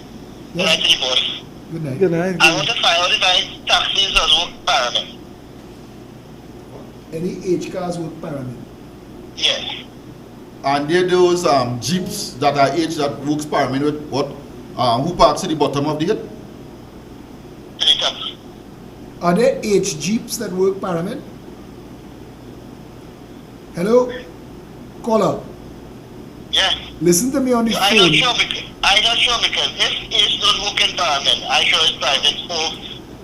Yes. Good night. Good night. I want to find out if I taxis or work pyramid. Any H cars work pyramid? Yes. And there those jeeps that are H that works pyramid with what? Who parks at the bottom of the hill? Are there H jeeps that work pyramid? Hello? Caller. Yes. Listen to me on the phone. I'm not sure because if H don't work in pyramid, I sure it's private, so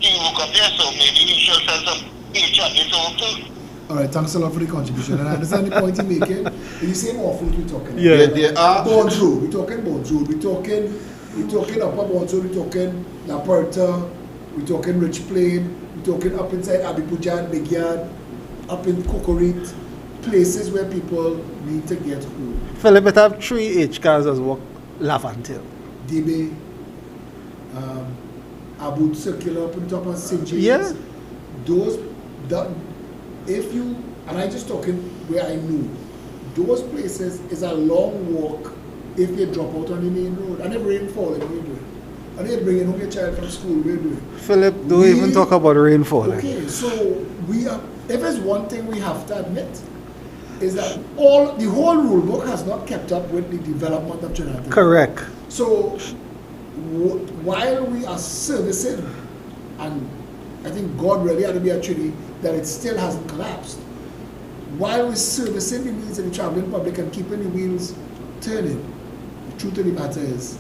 he work up there, so maybe he should send some H at this home too. Alright, thanks a lot for the contribution. And I understand the point you're making. It's the same awful we're talking about. Yeah. There are Bones Road, we're talking Bones Road, we're talking Upper Bones Road, we're talking La Puerta, we're talking Rich Plain, we're talking up inside Abipujan, Big Yard, up in Cocorite, places where people need to get home. Philip, it have 3 H cars as work Lavantil. Debe, Abud Circular up on top of St. James. Yeah. If you, and I just talking where I knew, those places is a long walk if you drop out on the main road. And if rainfall, what are you doing? And you're bringing home your child from school, what are you doing? Philip, don't even talk about rainfall. Okay, so we are, if there's one thing we have to admit, is that the whole rule book has not kept up with the development of Trinidad. Correct. So while we are servicing, and I think God really had to be a Trinity that it still hasn't collapsed, while we're servicing the needs of the traveling public and keeping the wheels turning, the truth of the matter is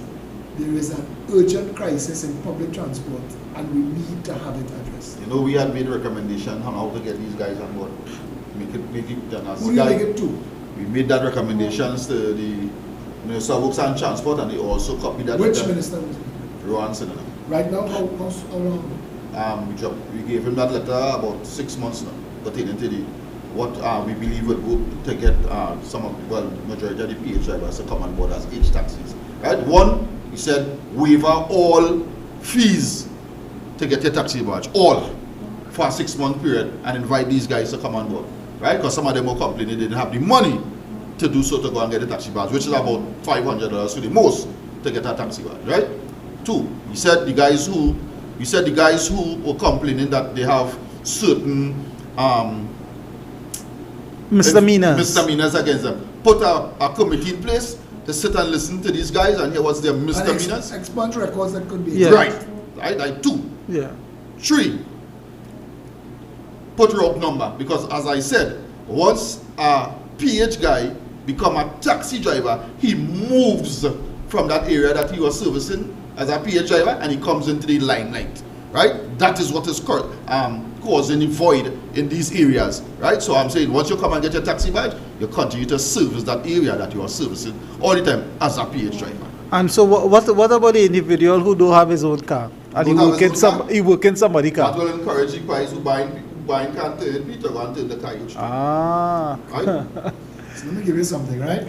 there is an urgent crisis in public transport and we need to have it addressed. You know, we had made a recommendation on how to get these guys on board. Make it done as Who do you make it to? We made that recommendations to the Minister of Works and Transport, and they also copied that. Which letter. minister was it? Rohan Sinha. Right now, how long? We gave him that letter about 6 months now, pertaining to what we believe would work to get majority of the PH drivers to come on board as H taxis. Right? One, he said, waiver all fees to get your taxi badge, all, for a 6 month period, and invite these guys to come on board. Right? Because some of them were complaining they didn't have the money to do so, to go and get a taxi badge, which is about $500 to the most to get a taxi badge. Right? Two, he said the guys who were complaining that they have certain misdemeanors against them. Put a committee in place to sit and listen to these guys and hear what's their misdemeanors. Expunge records that could be. Yeah. Right, like 2. Yeah. 3, put route number, because as I said, once a PH guy become a taxi driver, he moves from that area that he was servicing as a PH driver and he comes into the limelight, right? That is what is causing the void in these areas, right? So I'm saying once you come and get your taxi badge, you continue to service that area that you are servicing all the time as a PH driver. And so what about the individual who don't have his own car and he work in somebody's car? That will encourage the guys who buying car turn Peter go and turn the car. Right? So let me give you something, right?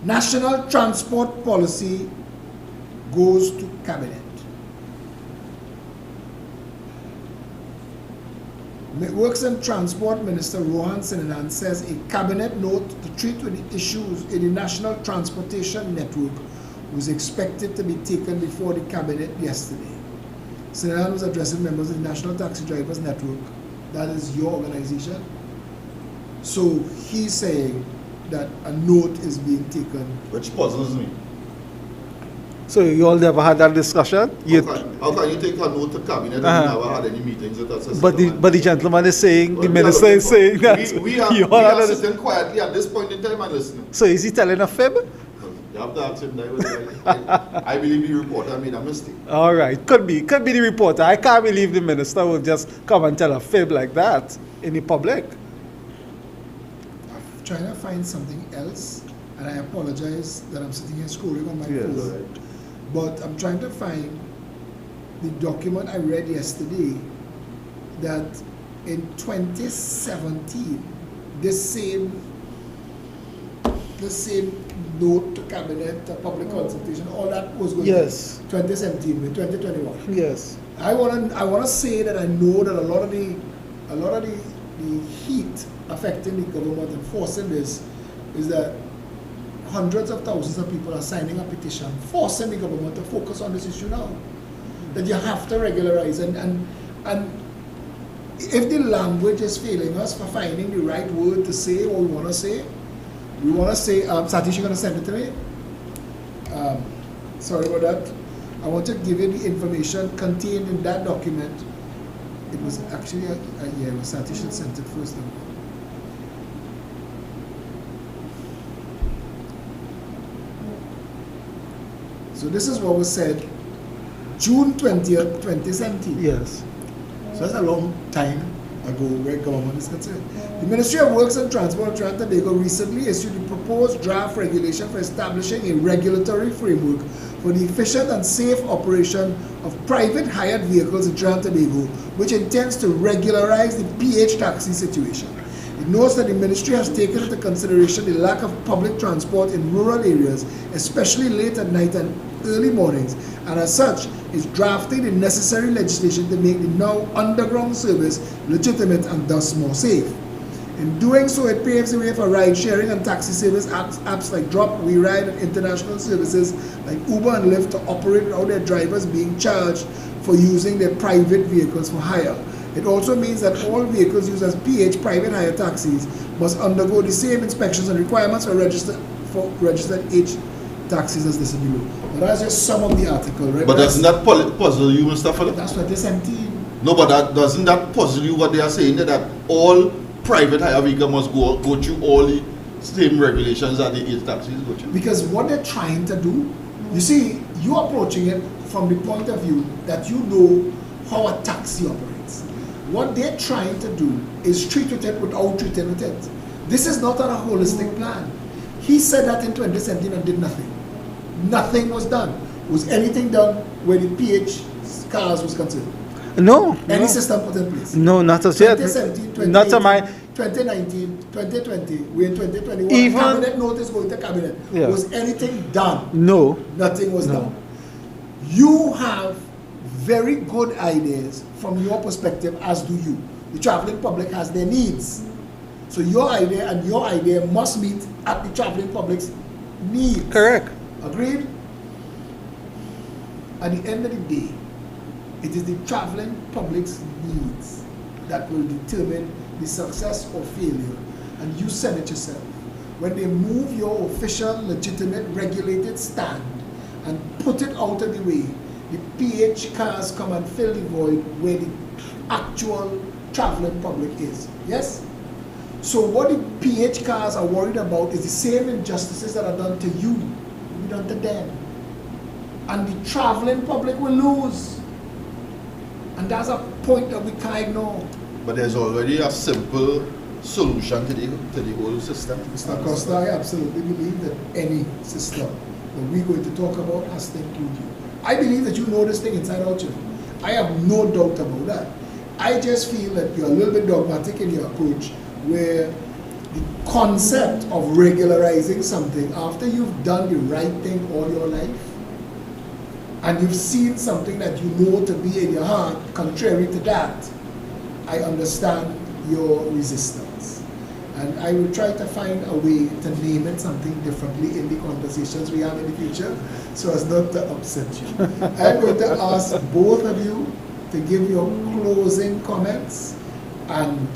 National transport policy goes to cabinet. Works and Transport Minister Rohan Sinanan says a cabinet note to treat with the issues in the National Transportation Network was expected to be taken before the cabinet yesterday. Sinanan was addressing members of the National Taxi Drivers Network. That is your organization. So he's saying that a note is being taken. Which puzzles me. So you all never had that discussion? How can you take a note to cabinet and you never had any meetings with us? But the gentleman is saying, the minister is saying that we are sitting quietly at this point in time and listening. So is he telling a fib? You have to ask him that. I believe the reporter made a mistake. All right, could be the reporter. I can't believe the minister will just come and tell a fib like that in the public. I'm trying to find something else, and I apologize that I'm sitting here scrolling on my phone. Right. But I'm trying to find the document I read yesterday that in 2017, the same note to cabinet, public consultation, all that was going on. 2017 with 2021. Yes. I wanna say that I know that a lot of the heat affecting the government and forcing this is that hundreds of thousands of people are signing a petition forcing the government to focus on this issue now. That you have to regularize and if the language is failing us for finding the right word to say what we want to say, Satish, you're going to send it to me? Sorry about that. I want to give you the information contained in that document. It was actually, Satish had sent it first. So this is what was said June 20th, 2017. Yes. So that's a long time ago where government is concerned. The Ministry of Works and Transport of Trinidad and Tobago recently issued a proposed draft regulation for establishing a regulatory framework for the efficient and safe operation of private hired vehicles in Trinidad and Tobago, which intends to regularize the PH taxi situation. It notes that the ministry has taken into consideration the lack of public transport in rural areas, especially late at night and early mornings, and as such is drafting the necessary legislation to make the now underground service legitimate and thus more safe. In doing so, it paves the way for ride-sharing and taxi service apps like Drop, WeRide, and international services like Uber and Lyft to operate without their drivers being charged for using their private vehicles for hire. It also means that all vehicles used as PH private hire taxis must undergo the same inspections and requirements for registered H taxis as listed below. But that's just some of the article, right? But doesn't that puzzle you, Mr. Philip? That's 2017. No, but doesn't that puzzle you what they are saying, that all private hire vehicle must go through all the same regulations that the H taxis go through? Because what they're trying to do, you see, you're approaching it from the point of view that you know how a taxi operates. What they're trying to do is treat with it without treating with it. This is not a holistic plan. He said that in 2017 and did nothing. Nothing was done. Was anything done where the PH cars was concerned? No. Any system put in place? No, not as yet. 2017, not to my 2019, 2020, we're in 2021. Even cabinet notice going to cabinet. Yeah. Was anything done? No. Nothing was done. You have very good ideas from your perspective, as do you. The traveling public has their needs. So your idea must meet at the traveling public's needs. Correct. Agreed? At the end of the day, it is the traveling public's needs that will determine the success or failure, and you said it yourself, when they move your official, legitimate, regulated stand and put it out of the way, the PH cars come and fill the void where the actual traveling public is. Yes? So what the PH cars are worried about is the same injustices that are done to you, will be done to them. And the traveling public will lose. And that's a point that we can't ignore. But there's already a simple solution to the whole system. Mr. Acosta, I absolutely believe that any system that we're going to talk about has to include you. I believe that you know this thing inside out, you know. I have no doubt about that. I just feel that you're a little bit dogmatic in your approach, where the concept of regularizing something after you've done the right thing all your life, and you've seen something that you know to be in your heart contrary to that, I understand your resistance. And I will try to find a way to name it something differently in the conversations we have in the future, so as not to upset you. I'm going to ask both of you to give your closing comments, and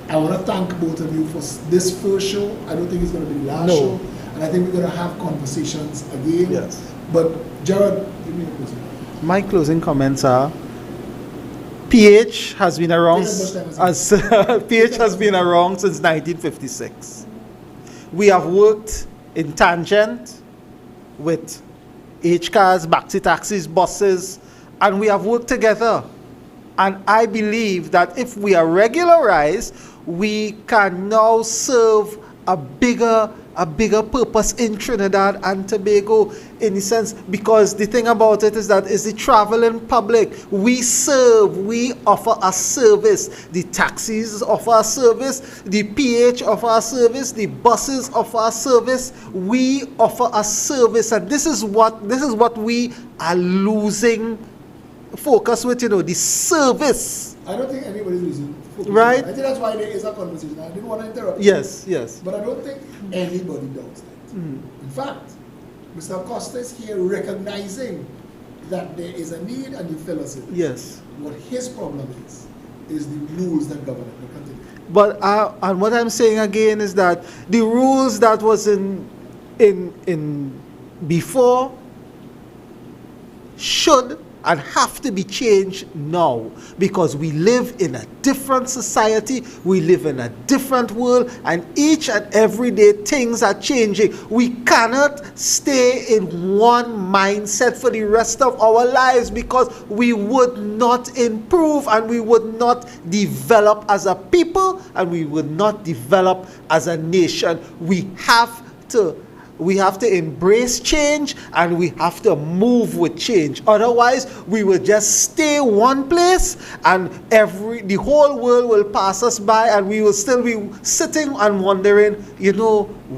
I want to thank both of you for this first show. I don't think it's going to be the last show, and I think we're going to have conversations again. Yes. But Jared, give me a closing. My closing comments are: PH has been around PH has been around since 1956. We have worked in tangent with H cars, maxi taxis, buses, and we have worked together. And I believe that if we are regularized, we can now serve a bigger purpose in Trinidad and Tobago, in a sense, because the thing about it is that it's the traveling public. We serve, we offer a service. The taxis offer a service, the PH offer a service, the buses offer a service. We offer a service, and this is what we are losing focus with, the service. I don't think anybody's losing focus. Right? I think that's why there is a conversation. I didn't want to interrupt. Yes. But I don't think anybody doubts that. In fact, Mr. Acosta is here recognizing that there is a need and you fill us in. Yes. What his problem is the rules that govern it. Continue. But and what I'm saying again is that the rules that was in before should and have to be changed now, because we live in a different society, we live in a different world, and each and every day things are changing. We cannot stay in one mindset for the rest of our lives, because we would not improve and we would not develop as a people and we would not develop as a nation. We have to embrace change, and we have to move with change. Otherwise, we will just stay one place, and the whole world will pass us by, and we will still be sitting and wondering,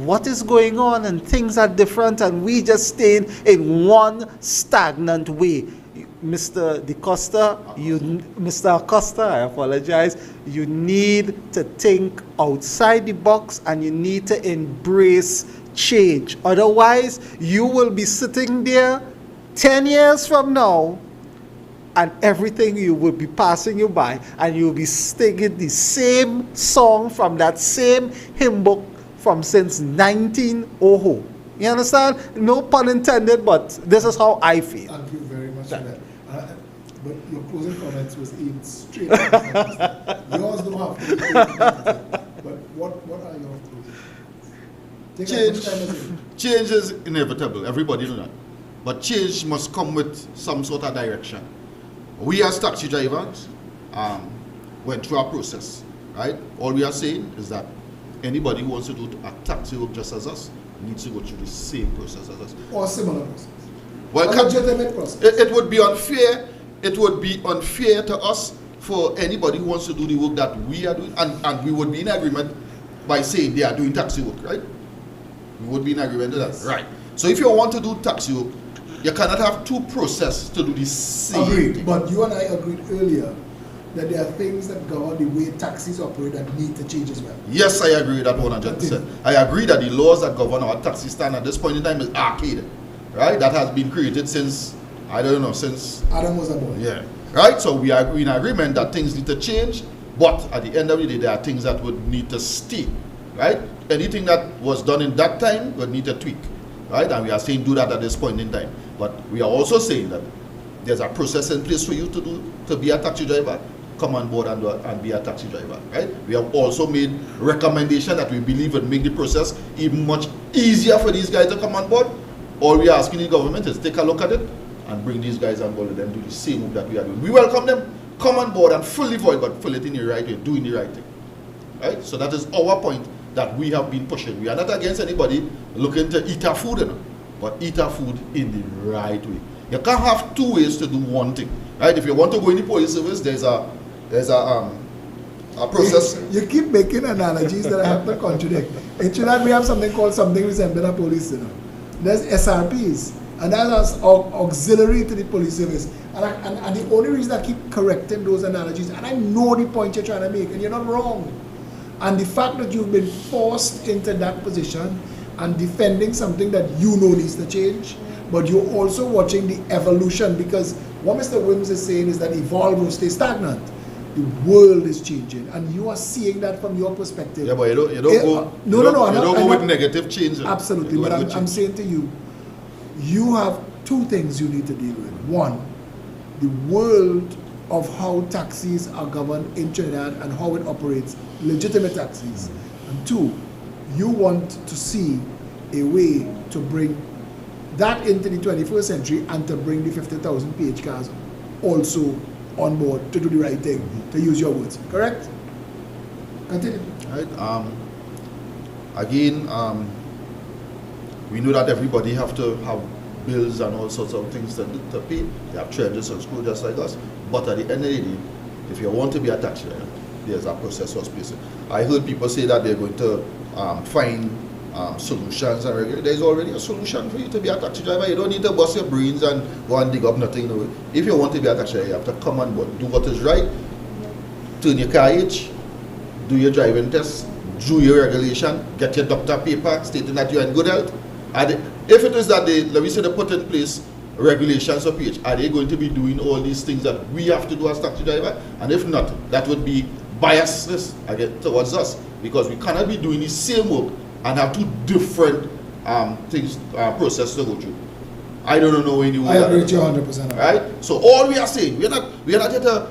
what is going on, and things are different, and we just stay in one stagnant way. Mr. Acosta, I apologize. You need to think outside the box, and you need to embrace change. Otherwise, you will be sitting there 10 years from now, and everything you will be passing you by, and you'll be singing the same song from that same hymn book from since 1900. You understand? No pun intended, but this is how I feel. Thank you very much for that. But your closing comments was aimed straight at Mr. Yours don't have to be but what are your closing comments? Change is inevitable. Everybody knows that. But change must come with some sort of direction. We as taxi drivers went through a process, right? All we are saying is that anybody who wants to do a taxi work just as us needs to go through the same process as us. Or similar process. Well, a legitimate process. It would be unfair. It would be unfair to us for anybody who wants to do the work that we are doing, and we would be in agreement by saying they are doing taxi work, right? We would be in agreement to that, right? So if you want to do taxi work, you cannot have two processes to do the same Agreed. thing. But you and I agreed earlier that there are things that govern the way taxis operate that need to change as well. Yes, I agree with that 100%. I agree that the laws that govern our taxi stand at this point in time is archaic, right? That has been created since, I don't know, since Adam was a boy. Yeah, right? So we are in agreement that things need to change, But at the end of the day, there are things that would need to stay, right? Anything that was done in that time would need to tweak, right? And we are saying do that at this point in time. But we are also saying that there's a process in place for you to be a taxi driver. Come on board and be a taxi driver, right? We have also made recommendation that we believe would make the process even much easier for these guys to come on board. All we are asking the government is take a look at it and bring these guys on board and then do the same move that we are doing. We welcome them, come on board and fully void, but fill it in the right way, doing the right thing, right? So that is our point that we have been pushing. We are not against anybody looking to eat our food, you know, but eat our food in the right way. You can't have two ways to do one thing, right? If you want to go in the police service, there's a process. You keep making analogies that I have to contradict. In Trinidad, we have something called something resembling a police, you know. There's SRPs, and that's auxiliary to the police service. And the only reason I keep correcting those analogies, and I know the point you're trying to make, and you're not wrong. And the fact that you've been forced into that position and defending something that you know needs to change, but you're also watching the evolution, because what Mr. Williams is saying is that evolve or stay stagnant. The world is changing, and you are seeing that from your perspective. Yeah, but you don't go with negative change. Absolutely, but I'm saying to you, you have two things you need to deal with. One, the world of how taxis are governed in Trinidad and how it operates, legitimate taxis. And two, you want to see a way to bring that into the 21st century and to bring the 50,000 PH cars also on board to do the right thing, to use your words. Correct? Continue. Right. Again, we know that everybody have to have bills and all sorts of things to pay. They have trenches and screws just like us. But at the end of the day, if you want to be a taxi driver, there's a process for space. I heard people say that they're going to find solutions and regulate. There's already a solution for you to be a taxi driver. You don't need to bust your brains and go and dig up nothing. No. If you want to be a taxi driver, you have to come on board, do what is right, turn your car age, do your driving test, do your regulation, get your doctor paper stating that you're in good health. And if it is that they put in place regulations for PH, are they going to be doing all these things that we have to do as taxi driver? And if not, that would be biasness again towards us, because we cannot be doing the same work and have two different processes to go through. I don't know any way. I agree with you 100%. Right? So all we are saying, we are not here to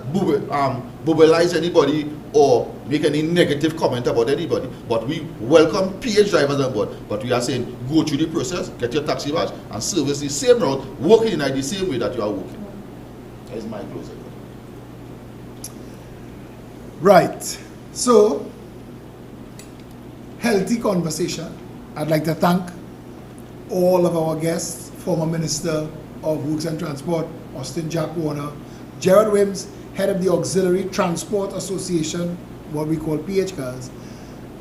bubblize anybody or make any negative comment about anybody. But we welcome PH drivers on board. But we are saying, go through the process, get your taxi badge, and service the same route, working in the same way that you are working. That is my closing. Right. So, healthy conversation. I'd like to thank all of our guests, former Minister of Works and Transport, Austin Jack Warner, Gerard Wims, head of the Auxiliary Transport Association, what we call PH Cars,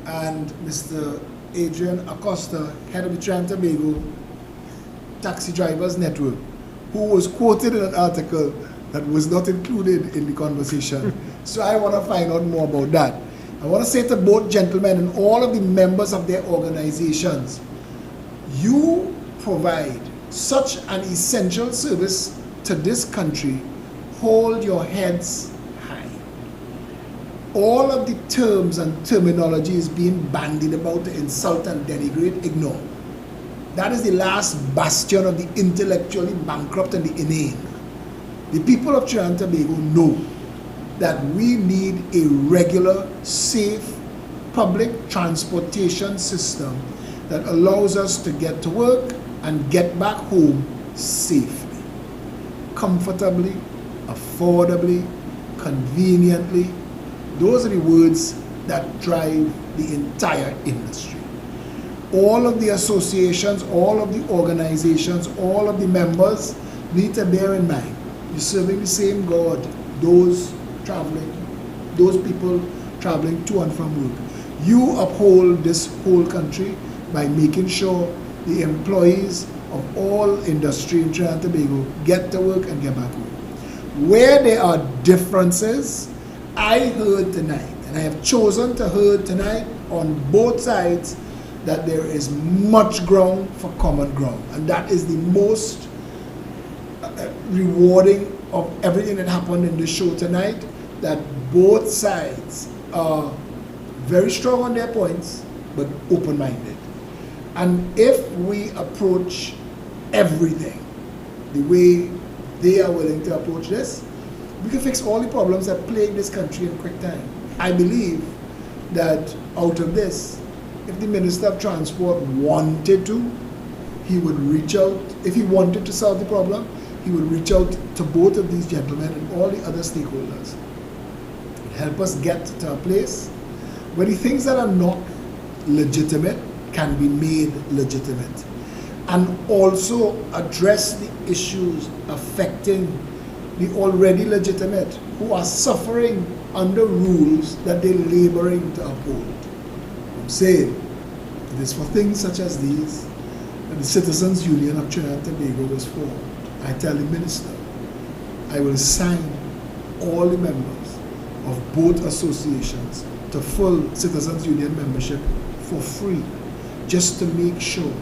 and Mr. Adrian Acosta, head of the Trinidad and Tobago Taxi Drivers Network, who was quoted in an article that was not included in the conversation. So I want to find out more about that. I want to say to both gentlemen and all of the members of their organizations, you provide such an essential service to this country. Hold your heads high. All of the terms and terminologies being bandied about to insult and denigrate, ignore. That is the last bastion of the intellectually bankrupt and the inane. The people of Trinidad and Tobago know that we need a regular, safe, public transportation system that allows us to get to work and get back home safely, comfortably, affordably, conveniently. Those are the words that drive the entire industry. All of the associations, all of the organizations, all of the members need to bear in mind, you're serving the same God, those people traveling to and from work. You uphold this whole country by making sure the employees of all industry in Trinidad and Tobago get to work and get back home. Where there are differences, I heard tonight, and I have chosen to hear tonight on both sides, that there is much ground for common ground. And that is the most rewarding of everything that happened in this show tonight, that both sides are very strong on their points, but open-minded. And if we approach everything the way they are willing to approach this, we can fix all the problems that plague this country in quick time. I believe that out of this, if the Minister of Transport wanted to, he would reach out. If he wanted to solve the problem, he would reach out to both of these gentlemen and all the other stakeholders. Help us get to a place where the things that are not legitimate can be made legitimate, and also address the issues affecting the already legitimate who are suffering under rules that they're laboring to uphold. I'm saying it is for things such as these that the Citizens Union of Trinidad and Tobago was formed. I tell the Minister, I will sign all the members of both associations to full Citizens Union membership for free, just to make sure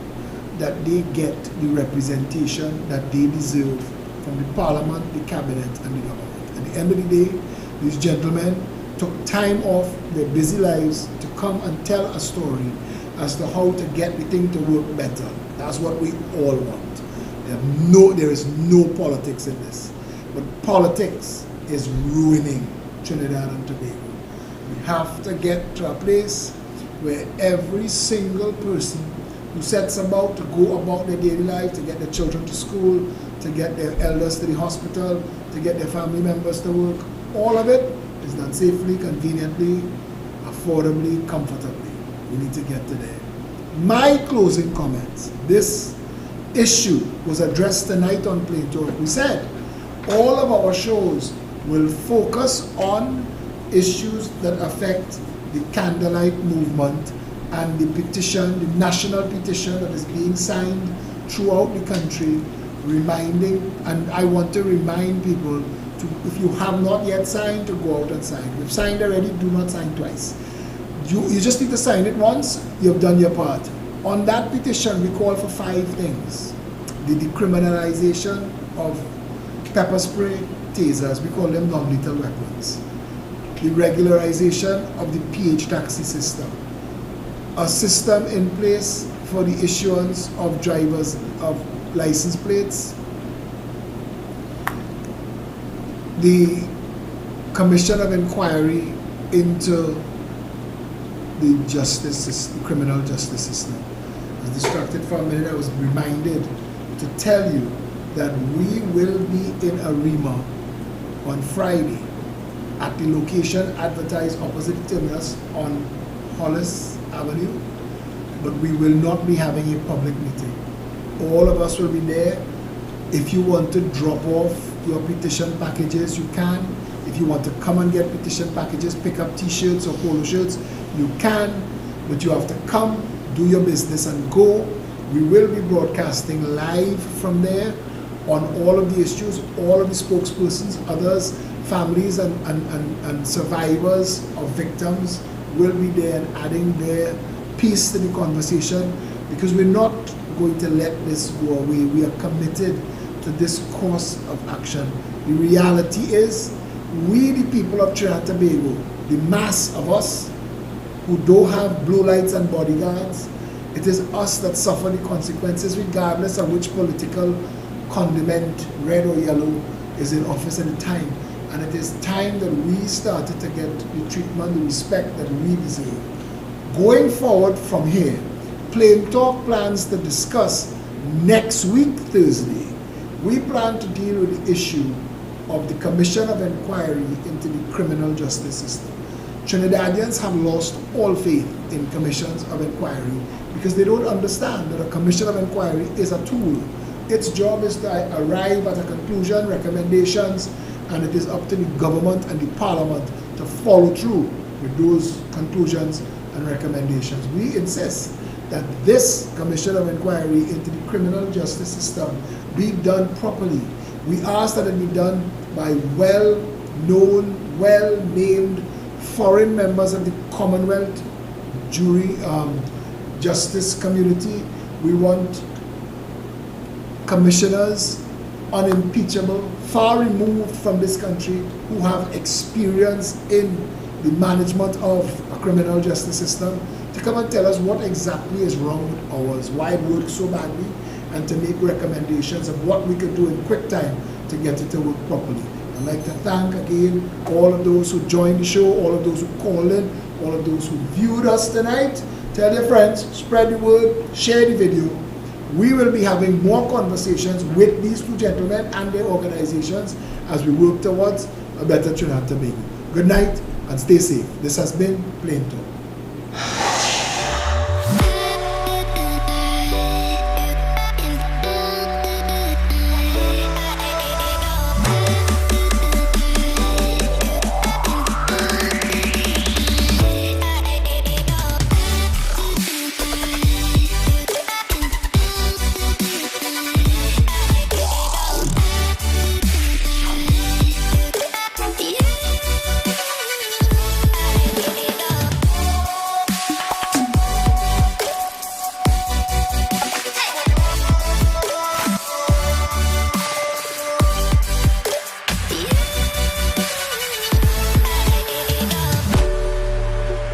that they get the representation that they deserve from the Parliament, the Cabinet, and the government. At the end of the day, these gentlemen took time off their busy lives to come and tell a story as to how to get the thing to work better. That's what we all want. There is no politics in this. But politics is ruining Trinidad and Tobago. We have to get to a place where every single person who sets about to go about their daily life, to get their children to school, to get their elders to the hospital, to get their family members to work, all of it is done safely, conveniently, affordably, comfortably. We need to get to there. My closing comments, this issue was addressed tonight on Plain Talk. We said all of our shows will focus on issues that affect the candlelight movement and the petition, the national petition that is being signed throughout the country, reminding, and I want to remind people to, if you have not yet signed, to go out and sign. If you've signed already, do not sign twice. You just need to sign it once, you've done your part. On that petition, we call for 5 things. The decriminalization of pepper spray, tasers, we call them non-lethal weapons. The regularization of the PH taxi system. A system in place for the issuance of drivers of license plates. The commission of inquiry into the justice system, criminal justice system. I was distracted for a minute. I was reminded to tell you that we will be in Arima on Friday at the location advertised opposite the terminus on Hollis Avenue, but we will not be having a public meeting. All of us will be there. If you want to drop off your petition packages, you can. If you want to come and get petition packages, pick up t-shirts or polo shirts, you can, but you have to come, do your business and go. We will be broadcasting live from there on all of the issues, all of the spokespersons, others, families and survivors of victims will be there and adding their piece to the conversation, because we're not going to let this go away. We are committed to this course of action. The reality is, we the people of Trinidad and Tobago, the mass of us who don't have blue lights and bodyguards, it is us that suffer the consequences regardless of which political condiment, red or yellow, is in office at the time. And it is time that we started to get the treatment, the respect that we deserve. Going forward from here, Plain Talk plans to discuss next week, Thursday. We plan to deal with the issue of the Commission of Inquiry into the criminal justice system. Trinidadians have lost all faith in commissions of inquiry because they don't understand that a commission of inquiry is a tool. Its job is to arrive at a conclusion, recommendations, and it is up to the government and the parliament to follow through with those conclusions and recommendations. We insist that this commission of inquiry into the criminal justice system be done properly. We ask that it be done by well-known, well-named foreign members of the Commonwealth justice community. We want commissioners unimpeachable, far removed from this country, who have experience in the management of a criminal justice system, to come and tell us what exactly is wrong with ours, why it works so badly, and to make recommendations of what we could do in quick time to get it to work properly. I'd like to thank again all of those who joined the show, all of those who called in, all of those who viewed us tonight. Tell your friends, spread the word, share the video. We will be having more conversations with these two gentlemen and their organizations as we work towards a better Trinidad and Tobago. Good night and stay safe. This has been Plain Talk.